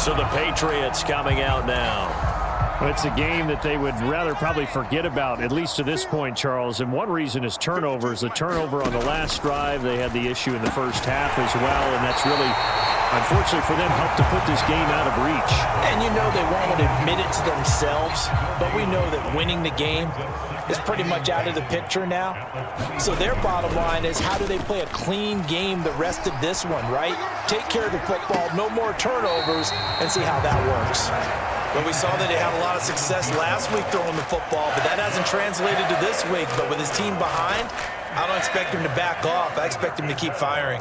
So the Patriots coming out now. Well, it's a game that they would rather probably forget about, at least to this point, Charles. And one reason is turnovers. The turnover on the last drive, they had the issue in the first half as well, and that's really, unfortunately for them, helped to put this game out of reach. And you know they won't admit it to themselves, but we know that winning the game is pretty much out of the picture now. So their bottom line is, how do they play a clean game the rest of this one, right? Take care of the football, no more turnovers, and see how that works. Well, we saw that he had a lot of success last week throwing the football, but that hasn't translated to this week. But with his team behind, I don't expect him to back off. I expect him to keep firing.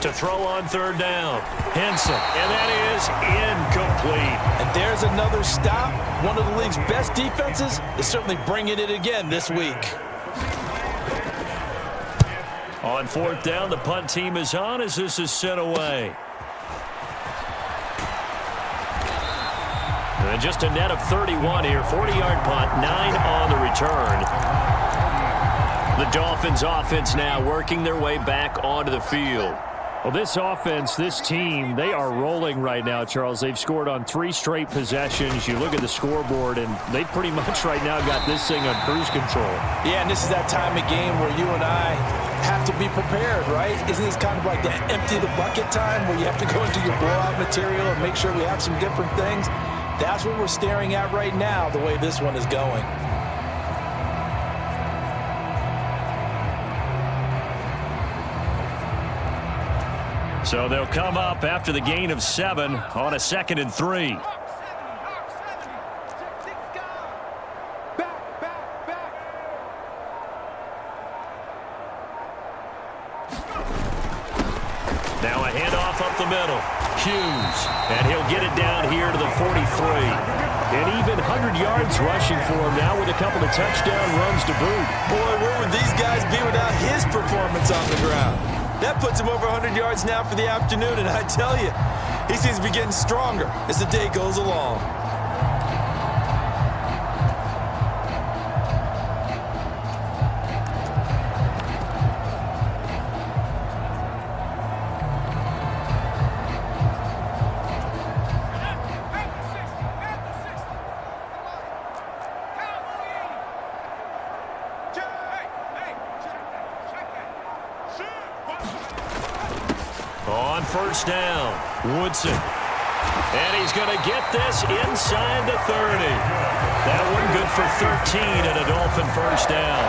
To throw on 3rd down. Henson. And that is incomplete. And there's another stop. One of the league's best defenses is certainly bringing it again this week. On 4th down, the punt team is on as this is sent away. And just a net of 31 here. 40-yard punt, 9 on the return. The Dolphins offense now working their way back onto the field. Well, this offense, this team, they are rolling right now, Charles. They've scored on 3 straight possessions. You look at the scoreboard, and they pretty much right now got this thing on cruise control. Yeah, and this is that time of game where you and I have to be prepared, right? Isn't this kind of like that empty the bucket time where you have to go into your blowout material and make sure we have some different things? That's what we're staring at right now, the way this one is going. So they'll come up after the gain of 7 on a 2nd and 3. Now a handoff up the middle. Hughes, and he'll get it down here to the 43. And even 100 yards rushing for him now with a couple of touchdown runs to boot. Boy, where would these guys be without his performance on the ground? That puts him over 100 yards now for the afternoon, and I tell you, he seems to be getting stronger as the day goes along. On first down, Woodson. And he's going to get this inside the 30. That one good for 13 and a Dolphin first down.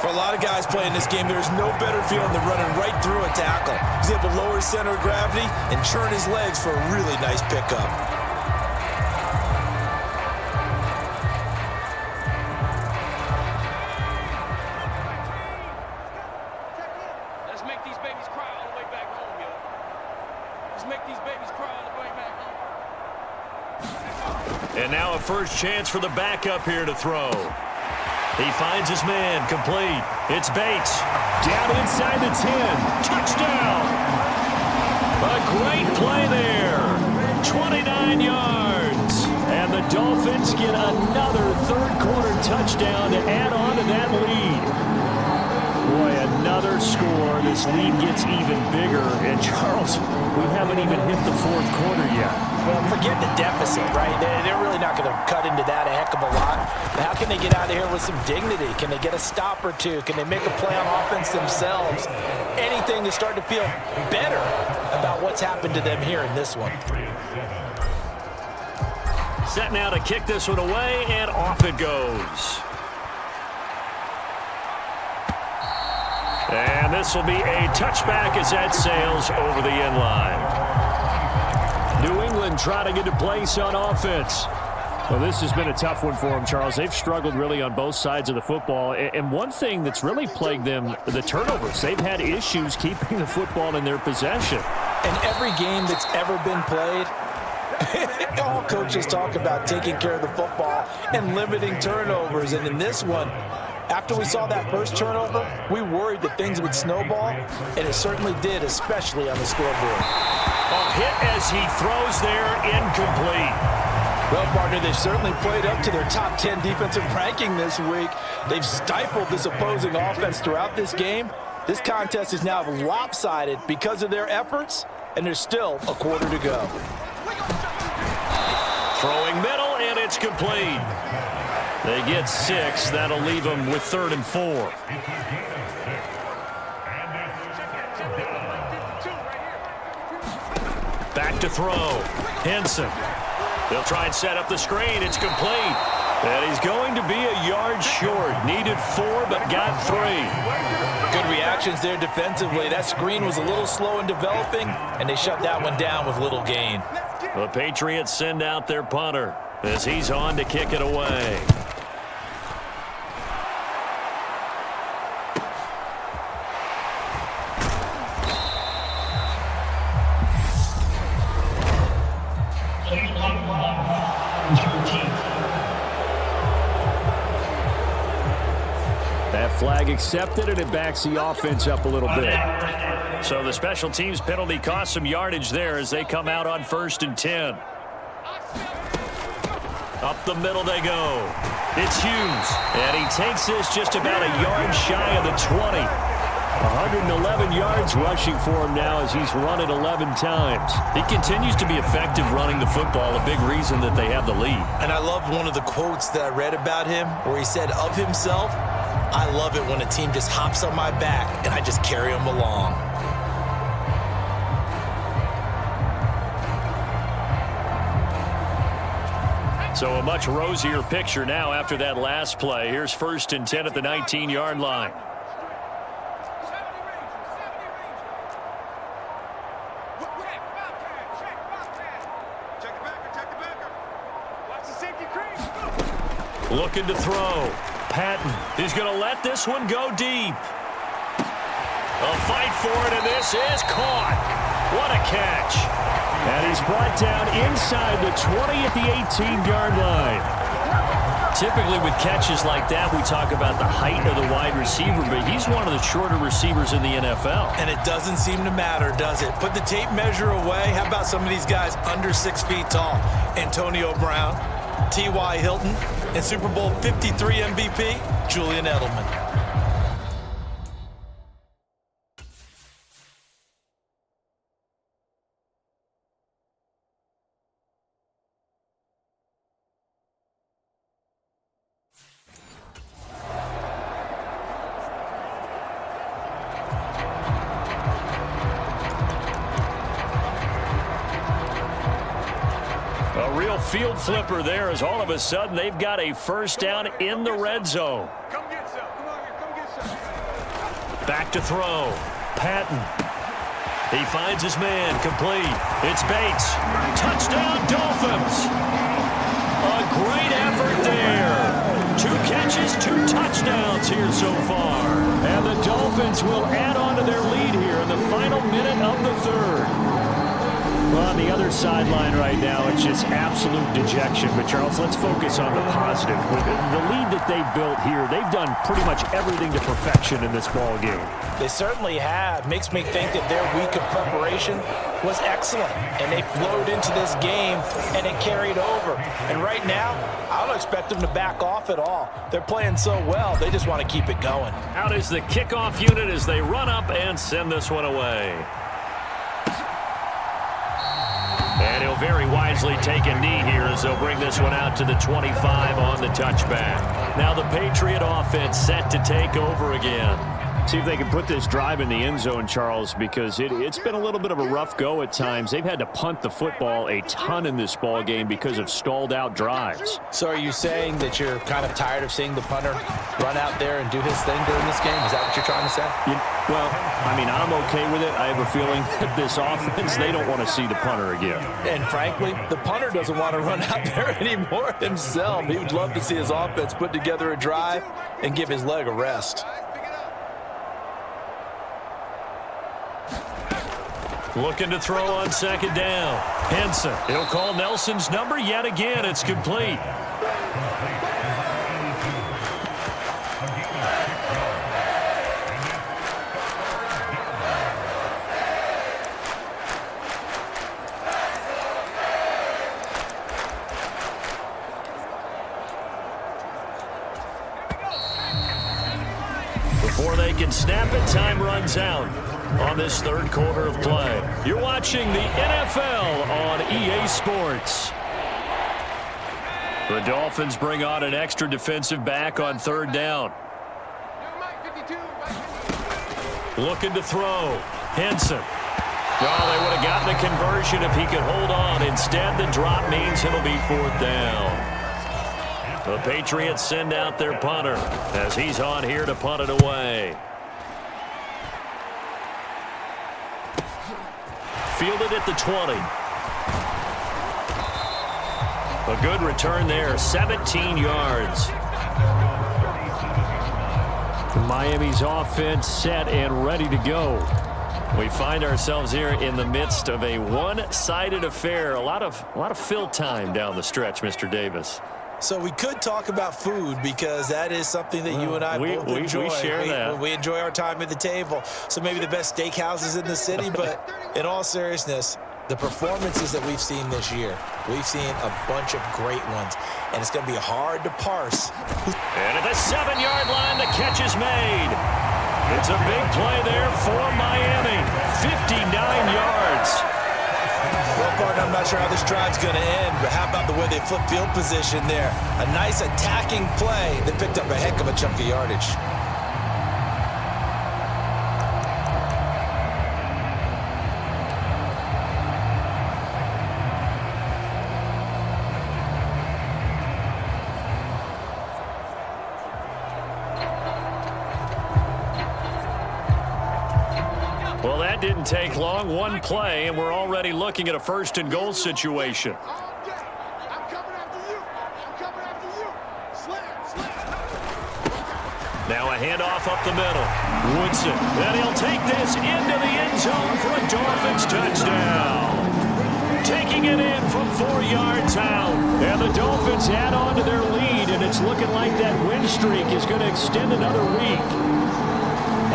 For a lot of guys playing this game, there's no better feeling than running right through a tackle. He's able to lower his center of gravity and churn his legs for a really nice pickup. Let's make these babies cry all the way back home, yo. Let's make these babies cry all the way back home. And now a first chance for the backup here to throw. He finds his man, complete. It's Bates. Down inside the 10. Touchdown! A great play there. 29 yards. And the Dolphins get another third-quarter touchdown to add on to that lead. Boy, another score. This lead gets even bigger. And, Charles, we haven't even hit the fourth quarter yet. Well, forget the deficit, right? They're really not going to cut into that a heck of a lot. But how can they get out of here with some dignity? Can they get a stop or two? Can they make a play on offense themselves? Anything to start to feel better about what's happened to them here in this one. Set now to kick this one away, and off it goes. And this will be a touchback as that sails over the end line. New England trying to get a place on offense. Well, this has been a tough one for them, Charles. They've struggled really on both sides of the football. And one thing that's really plagued them, the turnovers. They've had issues keeping the football in their possession. In every game that's ever been played, all coaches talk about taking care of the football and limiting turnovers. And in this one, after we saw that first turnover, we worried that things would snowball, and it certainly did, especially on the scoreboard. A hit as he throws there, incomplete. Well, partner, they've certainly played up to their top 10 defensive ranking this week. They've stifled this opposing offense throughout this game. This contest is now lopsided because of their efforts, and there's still a quarter to go. Throwing middle, and it's complete. They get 6. That'll leave them with 3rd and 4. Back to throw. Henson. They'll try and set up the screen. It's complete. And he's going to be a yard short. Needed 4, but got 3. Good reactions there defensively. That screen was a little slow in developing, and they shut that one down with little gain. The Patriots send out their punter as he's on to kick it away. That flag accepted, and it backs the offense up a little bit. So the special teams penalty cost some yardage there as they come out on 1st and 10. Up the middle they go. It's Hughes, and he takes this just about a yard shy of the 20. 111 yards rushing for him now as he's run it 11 times. He continues to be effective running the football, a big reason that they have the lead. And I love one of the quotes that I read about him where he said of himself, "I love it when a team just hops on my back and I just carry them along." So a much rosier picture now after that last play. Here's 1st and 10 at the 19-yard line. Looking to throw. Patton. He's going to let this one go deep. A fight for it, and this is caught. What a catch. And he's brought down inside the 20 at the 18-yard line. Typically with catches like that, we talk about the height of the wide receiver, but he's one of the shorter receivers in the NFL. And it doesn't seem to matter, does it? Put the tape measure away. How about some of these guys under 6 feet tall? Antonio Brown, T.Y. Hilton, and Super Bowl 53 MVP, Julian Edelman. Field flipper there as all of a sudden they've got a first down in the red zone. Come get some. Come on here. Come get some. Back to throw. Patton. He finds his man. Complete. It's Bates. Touchdown Dolphins. A great effort there. 2 catches, 2 touchdowns here so far. And the Dolphins will add on to their lead here in the final minute of the 3rd. Well, on the other sideline right now, it's just absolute dejection. But, Charles, let's focus on the positive. With the lead that they built here, they've done pretty much everything to perfection in this ball game. They certainly have. Makes me think that their week of preparation was excellent. And they flowed into this game, and it carried over. And right now, I don't expect them to back off at all. They're playing so well, they just want to keep it going. Out is the kickoff unit as they run up and send this one away. And he'll very wisely take a knee here as they'll bring this one out to the 25 on the touchback. Now the Patriot offense set to take over again. See if they can put this drive in the end zone, Charles, because it's been a little bit of a rough go at times. They've had to punt the football a ton in this ball game because of stalled out drives. So are you saying that you're kind of tired of seeing the punter run out there and do his thing during this game? Is that what you're trying to say? Well, I mean, I'm okay with it. I have a feeling that this offense, they don't want to see the punter again. And frankly, the punter doesn't want to run out there anymore himself. He would love to see his offense put together a drive and give his leg a rest. Looking to throw on 2nd down. Henson. He'll call Nelson's number yet again. It's complete. Before they can snap it, time runs out on this 3rd quarter of play. You're watching the NFL on EA Sports. The Dolphins bring on an extra defensive back on 3rd down. Looking to throw. Henson. Oh, they would have gotten a conversion if he could hold on. Instead, the drop means it'll be 4th down. The Patriots send out their punter as he's on here to punt it away. Fielded at the 20. A good return there, 17 yards. Miami's offense set and ready to go. We find ourselves here in the midst of a one-sided affair. A lot of fill time down the stretch, Mr. Davis. So we could talk about food because that is something that you and I both enjoy. We share that. We enjoy our time at the table. So maybe the best steakhouses in the city, but in all seriousness, The performances that we've seen this year, we've seen a bunch of great ones, and it's going to be hard to parse. And at the 7-yard line, the catch is made. It's a big play there for Miami. 59 yards. Well, partner, I'm not sure how this drive's going to end, but how about the way they flip field position there? A nice attacking play that picked up a heck of a chunk of yardage. Well, that didn't take long. One play, and we're already looking at a first-and-goal situation. I'm coming after you. I'm coming after you. Slam. Now a handoff up the middle. Woodson, and he'll take this into the end zone for a Dolphins touchdown. Taking it in from 4 yards out. And the Dolphins add on to their lead, and it's looking like that win streak is going to extend another week.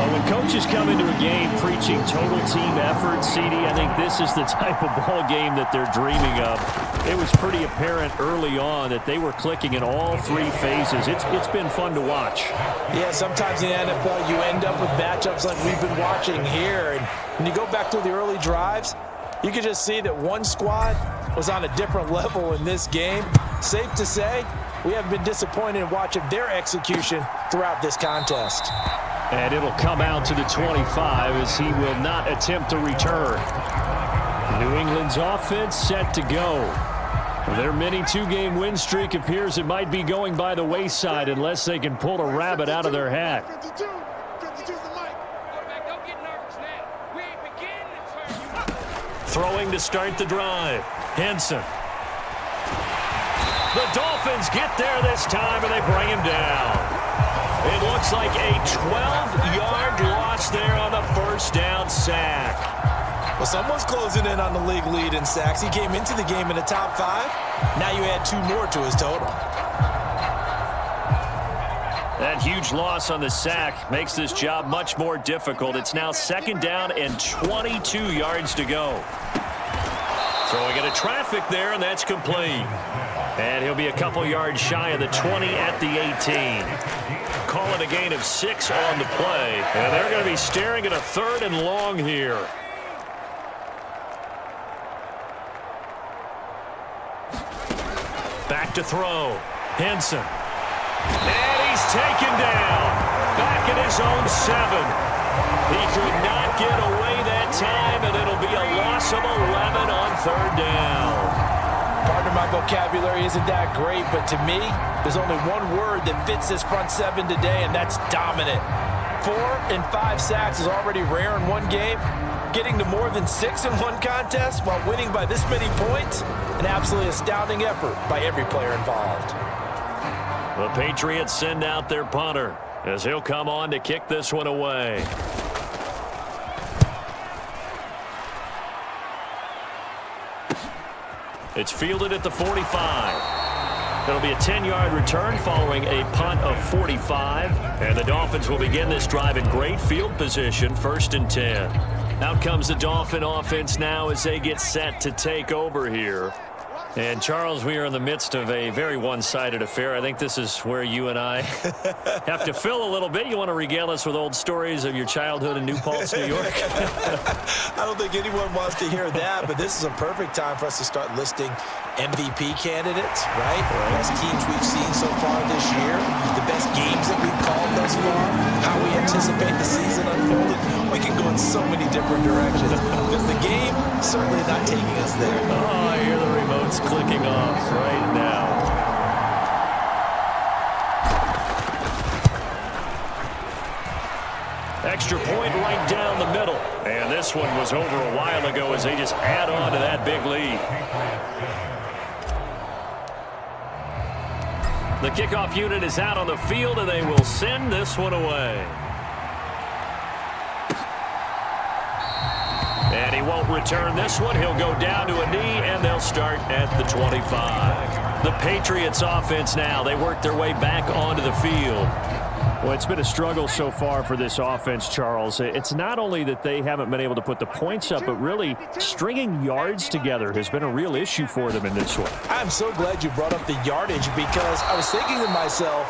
When coaches come into a game preaching total team effort, CD, I think this is the type of ball game that they're dreaming of. It was pretty apparent early on that they were clicking in all 3 phases. It's been fun to watch. Yeah, sometimes in the NFL you end up with matchups like we've been watching here. And when you go back to the early drives, you can just see that one squad was on a different level in this game. Safe to say, we haven't been disappointed in watching their execution throughout this contest. And it'll come out to the 25 as he will not attempt to return. New England's offense set to go. Their mini 2-game win streak appears it might be going by the wayside unless they can pull a rabbit out of their hat. 52's the mic. Quarterback, don't get nervous now. We ain't beginning to turn you up. Throwing to start the drive. Henson. The Dolphins get there this time and they bring him down. It looks like a 12-yard loss there on the first down sack. Well, someone's closing in on the league lead in sacks. He came into the game in the top 5. Now you add 2 more to his total. That huge loss on the sack makes this job much more difficult. It's now 2nd down and 22 yards to go. Throwing into traffic there, and that's complete. And he'll be a couple yards shy of the 20 at the 18. Call it a gain of 6 on the play. And they're going to be staring at a 3rd and long here. Back to throw. Henson. And he's taken down. Back at his own 7. He could not get away that time, and it'll be a loss of 11 on 3rd down. Partner, my vocabulary isn't that great, but to me, there's only one word that fits this front 7 today, and that's dominant. 4 and 5 sacks is already rare in one game. Getting to more than 6 in one contest while winning by this many points, an absolutely astounding effort by every player involved. The Patriots send out their punter as he'll come on to kick this one away. It's fielded at the 45. It'll be a 10-yard return following a punt of 45. And the Dolphins will begin this drive in great field position, 1st and 10. Out comes the Dolphin offense now as they get set to take over here. And, Charles, we are in the midst of a very one-sided affair. I think this is where you and I have to fill a little bit. You want to regale us with old stories of your childhood in New Paltz, New York? I don't think anyone wants to hear that, but this is a perfect time for us to start listing MVP candidates, right? The best teams we've seen so far this year, the best games that we've called thus far, how we anticipate the season unfolding. We can go in so many different directions because the game certainly not taking us there. Oh, I hear the remotes clicking off right now. Extra point right down the middle. And this one was over a while ago as they just add on to that big lead. The kickoff unit is out on the field, and they will send this one away. And he won't return this one. He'll go down to a knee, and they'll start at the 25. The Patriots offense now. They work their way back onto the field. Well, it's been a struggle so far for this offense, Charles. It's not only that they haven't been able to put the points up, but really stringing yards together has been a real issue for them in this one. I'm so glad you brought up the yardage because I was thinking to myself,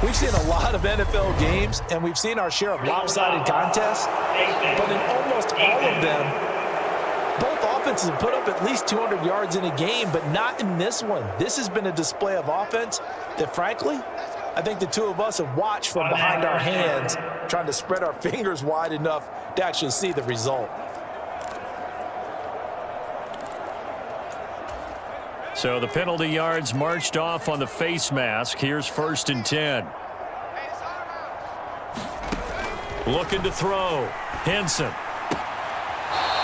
we've seen a lot of NFL games, and we've seen our share of lopsided contests, but in almost all of them, both offenses have put up at least 200 yards in a game, but not in this one. This has been a display of offense that, frankly, I think the two of us have watched from behind our hands, trying to spread our fingers wide enough to actually see the result. So the penalty yards marched off on the face mask. Here's 1st and 10. Looking to throw. Henson.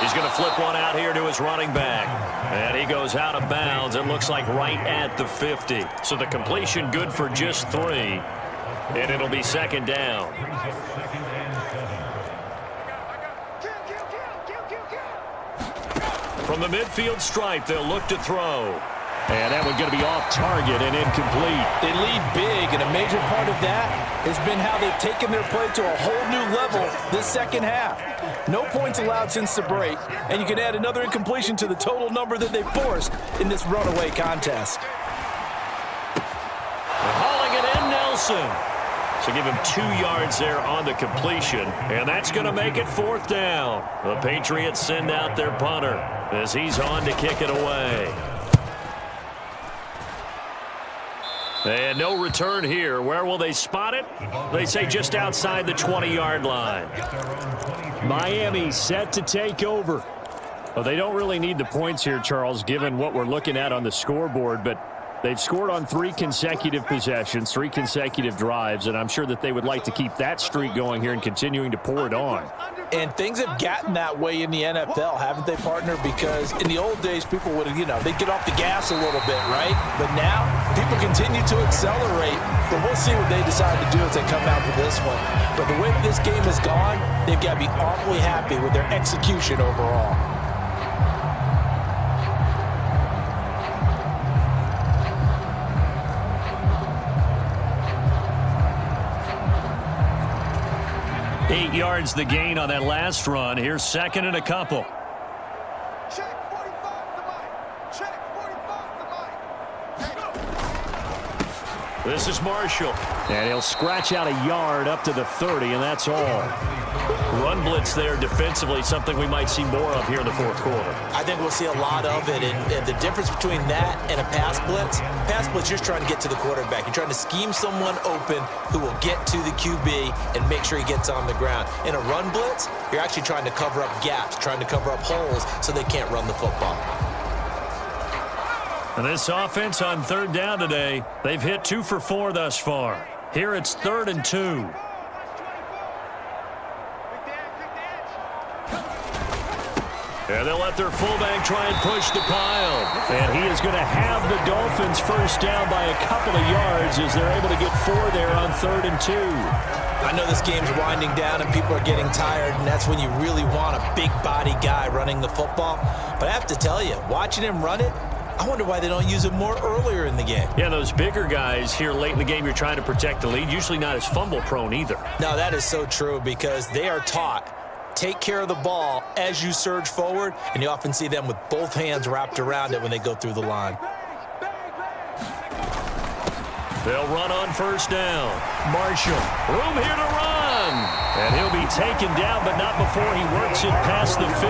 He's going to flip one out here to his running back. And he goes out of bounds. It looks like right at the 50. So the completion good for just 3. And it'll be 2nd down. From the midfield stripe, they'll look to throw. And that one's going to be off target and incomplete. They lead big, and a major part of that has been how they've taken their play to a whole new level this second half. No points allowed since the break, and you can add another incompletion to the total number that they forced in this runaway contest. They're hauling it in, Nelson. So give him 2 yards there on the completion, and that's going to make it 4th down. The Patriots send out their punter as he's on to kick it away. And no return here. Where will they spot it? They say just outside the 20-yard line. Miami set to take over. Well, they don't really need the points here, Charles, given what we're looking at on the scoreboard, but they've scored on 3 consecutive possessions, 3 consecutive drives, and I'm sure that they would like to keep that streak going here and continuing to pour it on. And things have gotten that way in the NFL, haven't they, partner? Because in the old days, people would, they'd get off the gas a little bit, right? But now, people continue to accelerate. But we'll see what they decide to do as they come out for this one. But the way this game has gone, they've got to be awfully happy with their execution overall. Eight yards the gain on that last run. Here's 2nd and a couple. Check 45 to Mike. Check 45 to Mike. This is Marshall. And he'll scratch out a yard up to the 30, and that's all. Run blitz there defensively, something we might see more of here in the 4th quarter. I think we'll see a lot of it, and the difference between that and a pass blitz, you're trying to get to the quarterback. You're trying to scheme someone open who will get to the QB and make sure he gets on the ground. In a run blitz, you're actually trying to cover up gaps, trying to cover up holes so they can't run the football. And this offense on 3rd down today, they've hit 2 for 4 thus far. Here it's 3rd and 2. And they'll let their fullback try and push the pile. And he is going to have the Dolphins first down by a couple of yards as they're able to get 4 there on 3rd and 2. I know this game's winding down and people are getting tired, and that's when you really want a big body guy running the football. But I have to tell you, watching him run it, I wonder why they don't use him more earlier in the game. Yeah, those bigger guys here late in the game, you're trying to protect the lead, usually not as fumble prone either. No, that is so true because they are taught. Take care of the ball as you surge forward, and you often see them with both hands wrapped around it when they go through the line. They'll run on 1st down. Marshall, room here to run. And he'll be taken down, but not before he works it past the 50.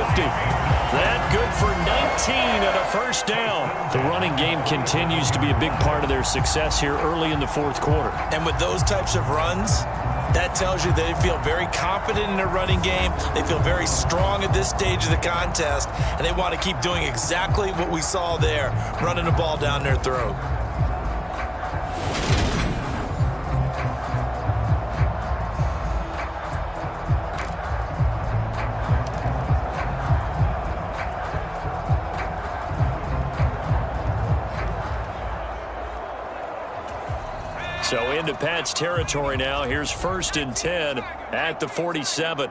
That good for 19 and a 1st down. The running game continues to be a big part of their success here early in the 4th quarter. And with those types of runs, that tells you they feel very confident in their running game. They feel very strong at this stage of the contest, and they want to keep doing exactly what we saw there, running the ball down their throat. So into Pat's territory now. Here's 1st and 10 at the 47.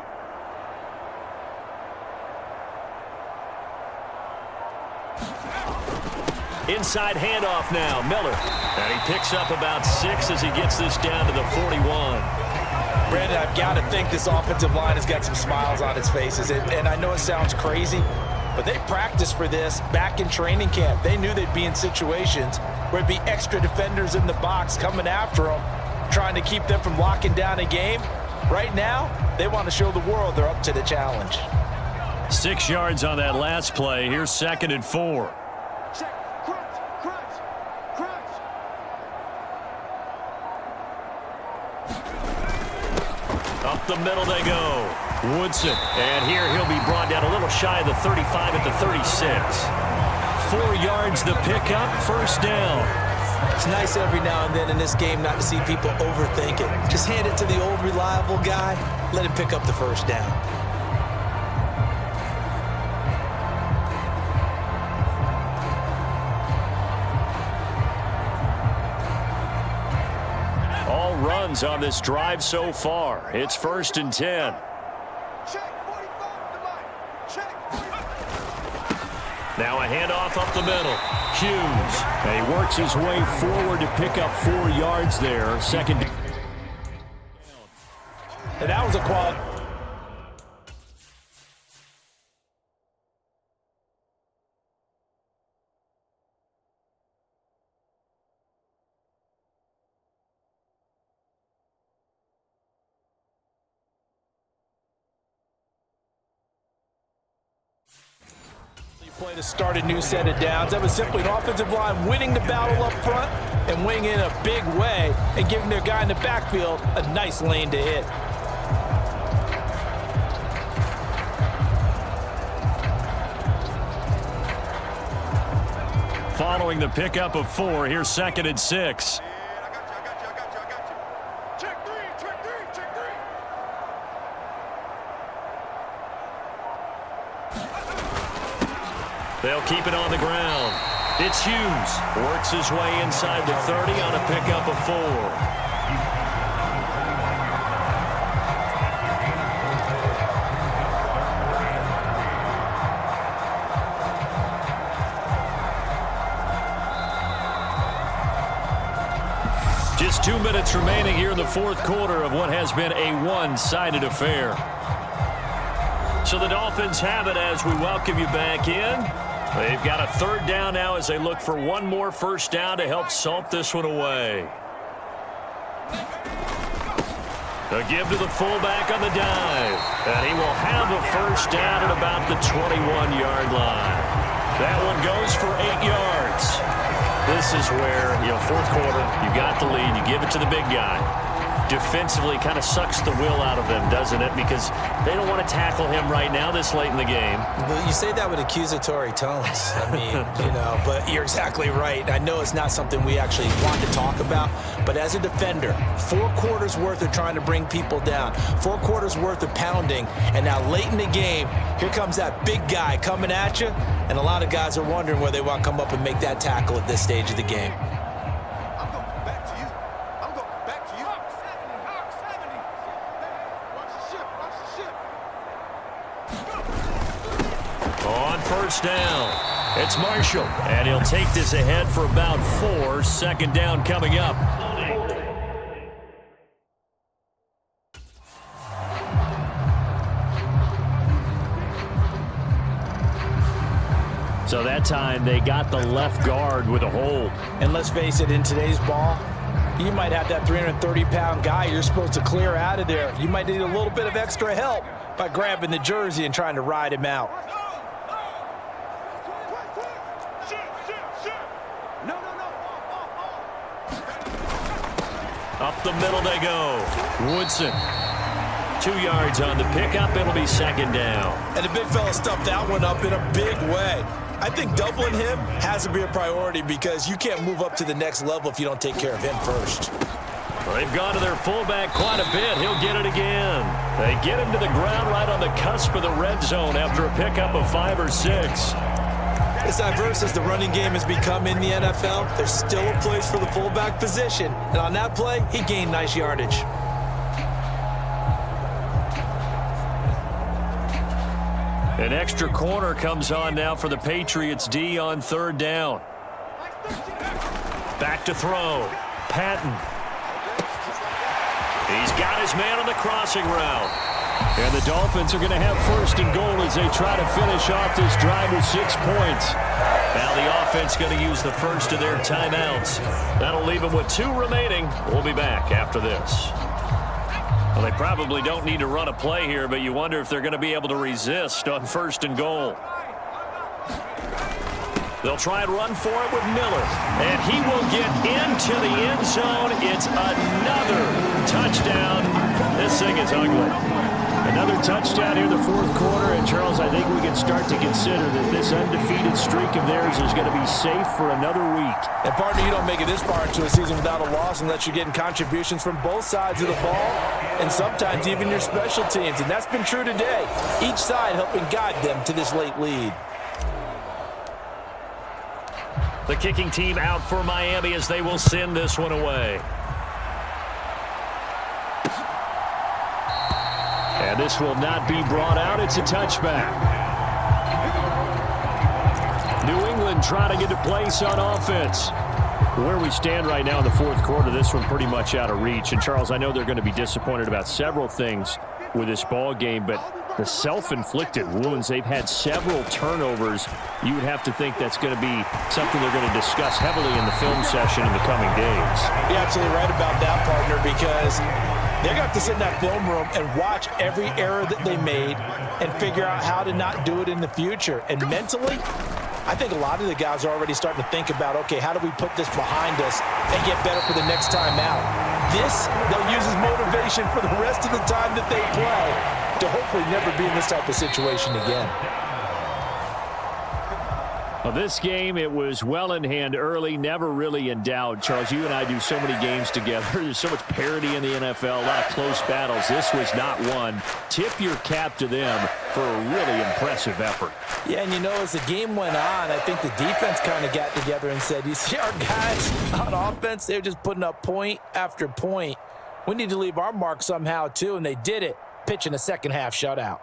Inside handoff now, Miller. And he picks up about 6 as he gets this down to the 41. Brandon, I've got to think this offensive line has got some smiles on its faces. And I know it sounds crazy, but they practiced for this back in training camp. They knew they'd be in situations where it'd be extra defenders in the box coming after them, trying to keep them from locking down a game. Right now, they want to show the world they're up to the challenge. 6 yards on that last play. Here's 2nd and 4. Check. Crunch. Crunch. Crunch. Up the middle they go. Woodson. And here he'll be brought down a little shy of the 35 at the 36. 4 yards the pickup. First down. It's nice every now and then in this game not to see people overthink it. Just hand it to the old reliable guy. Let him pick up the first down. All runs on this drive so far. It's 1st and 10. Check. 45 to line. Check. Now a handoff up the middle. Hughes. And he works his way forward to pick up 4 yards there. 2nd down. And that was a quality. Play to start a new set of downs. That was simply an offensive line winning the battle up front and winning in a big way and giving their guy in the backfield a nice lane to hit. Following the pickup of 4, here's 2nd and 6. I got you. Check three. They'll keep it on the ground. It's Hughes. Works his way inside the 30 on a pickup of 4. Just 2 minutes remaining here in the 4th quarter of what has been a one-sided affair. So the Dolphins have it as we welcome you back in. They've got a 3rd down now as they look for one more first down to help salt this one away. A give to the fullback on the dive. And he will have a first down at about the 21-yard line. That one goes for 8 yards. This is where, 4th quarter, you got the lead, you give it to the big guy. Defensively kind of sucks the will out of them, doesn't it? Because they don't want to tackle him right now this late in the game. Well, you say that with accusatory tones. I mean, but you're exactly right. I know it's not something we actually want to talk about, but as a defender, 4 quarters worth of trying to bring people down, 4 quarters worth of pounding, and now late in the game, here comes that big guy coming at you, and a lot of guys are wondering where they want to come up and make that tackle at this stage of the game. I'm going back to you. Hawk 70. Watch the ship. On first down, it's Marshall, and he'll take this ahead for about 4. 2nd down coming up. So that time they got the left guard with a hold. And let's face it, in today's ball, you might have that 330-pound guy you're supposed to clear out of there. You might need a little bit of extra help by grabbing the jersey and trying to ride him out. Up the middle they go. Woodson. 2 yards on the pickup. It'll be 2nd down. And the big fella stuffed that one up in a big way. I think doubling him has to be a priority because you can't move up to the next level if you don't take care of him first. Well, they've gone to their fullback quite a bit. He'll get it again. They get him to the ground right on the cusp of the red zone after a pickup of 5 or 6. As diverse as the running game has become in the NFL, there's still a place for the fullback position. And on that play, he gained nice yardage. An extra corner comes on now for the Patriots D on 3rd down. Back to throw. Patton. He's got his man on the crossing route. And the Dolphins are going to have first and goal as they try to finish off this drive with 6 points. Now the offense going to use the first of their timeouts. That'll leave them with 2 remaining. We'll be back after this. Well, they probably don't need to run a play here, but you wonder if they're going to be able to resist on first and goal. They'll try and run for it with Miller. And he will get into the end zone. It's another touchdown. This thing is ugly. Another touchdown here in the fourth quarter. And, Charles, I think we can start to consider that this undefeated streak of theirs is going to be safe for another week. And, partner, you don't make it this far into a season without a loss unless you're getting contributions from both sides of the ball and sometimes even your special teams. And that's been true today. Each side helping guide them to this late lead. The kicking team out for Miami as they will send this one away. And this will not be brought out. It's a touchback. New England trying to get a place on offense. Where we stand right now in the fourth quarter, this one pretty much out of reach. And, Charles, I know they're going to be disappointed about several things with this ball game, but the self-inflicted wounds, they've had several turnovers. You would have to think that's going to be something they're going to discuss heavily in the film session in the coming days. You're absolutely right about that, partner, because they're going to have to sit in that film room and watch every error that they made and figure out how to not do it in the future. And mentally, I think a lot of the guys are already starting to think about, okay, how do we put this behind us and get better for the next time out? This, they'll use as motivation for the rest of the time that they play to hopefully never be in this type of situation again. Well, this game, it was well in hand early, never really in doubt. Charles, you and I do so many games together. There's so much parity in the NFL, a lot of close battles. This was not one. Tip your cap to them for a really impressive effort. Yeah, and you know, as the game went on, I think the defense kind of got together and said, you see our guys on offense, they're just putting up point after point. We need to leave our mark somehow, too, and they did it, pitching a second-half shutout.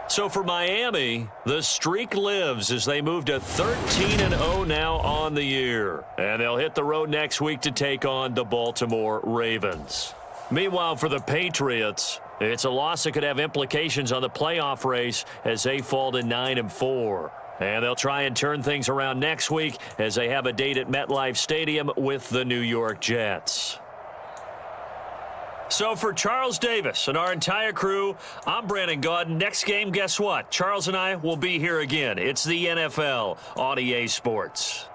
So for Miami, the streak lives as they move to 13-0 now on the year. And they'll hit the road next week to take on the Baltimore Ravens. Meanwhile, for the Patriots, it's a loss that could have implications on the playoff race as they fall to 9-4. And they'll try and turn things around next week as they have a date at MetLife Stadium with the New York Jets. So for Charles Davis and our entire crew, I'm Brandon Gaudin. Next game, guess what? Charles and I will be here again. It's the NFL on EA Sports.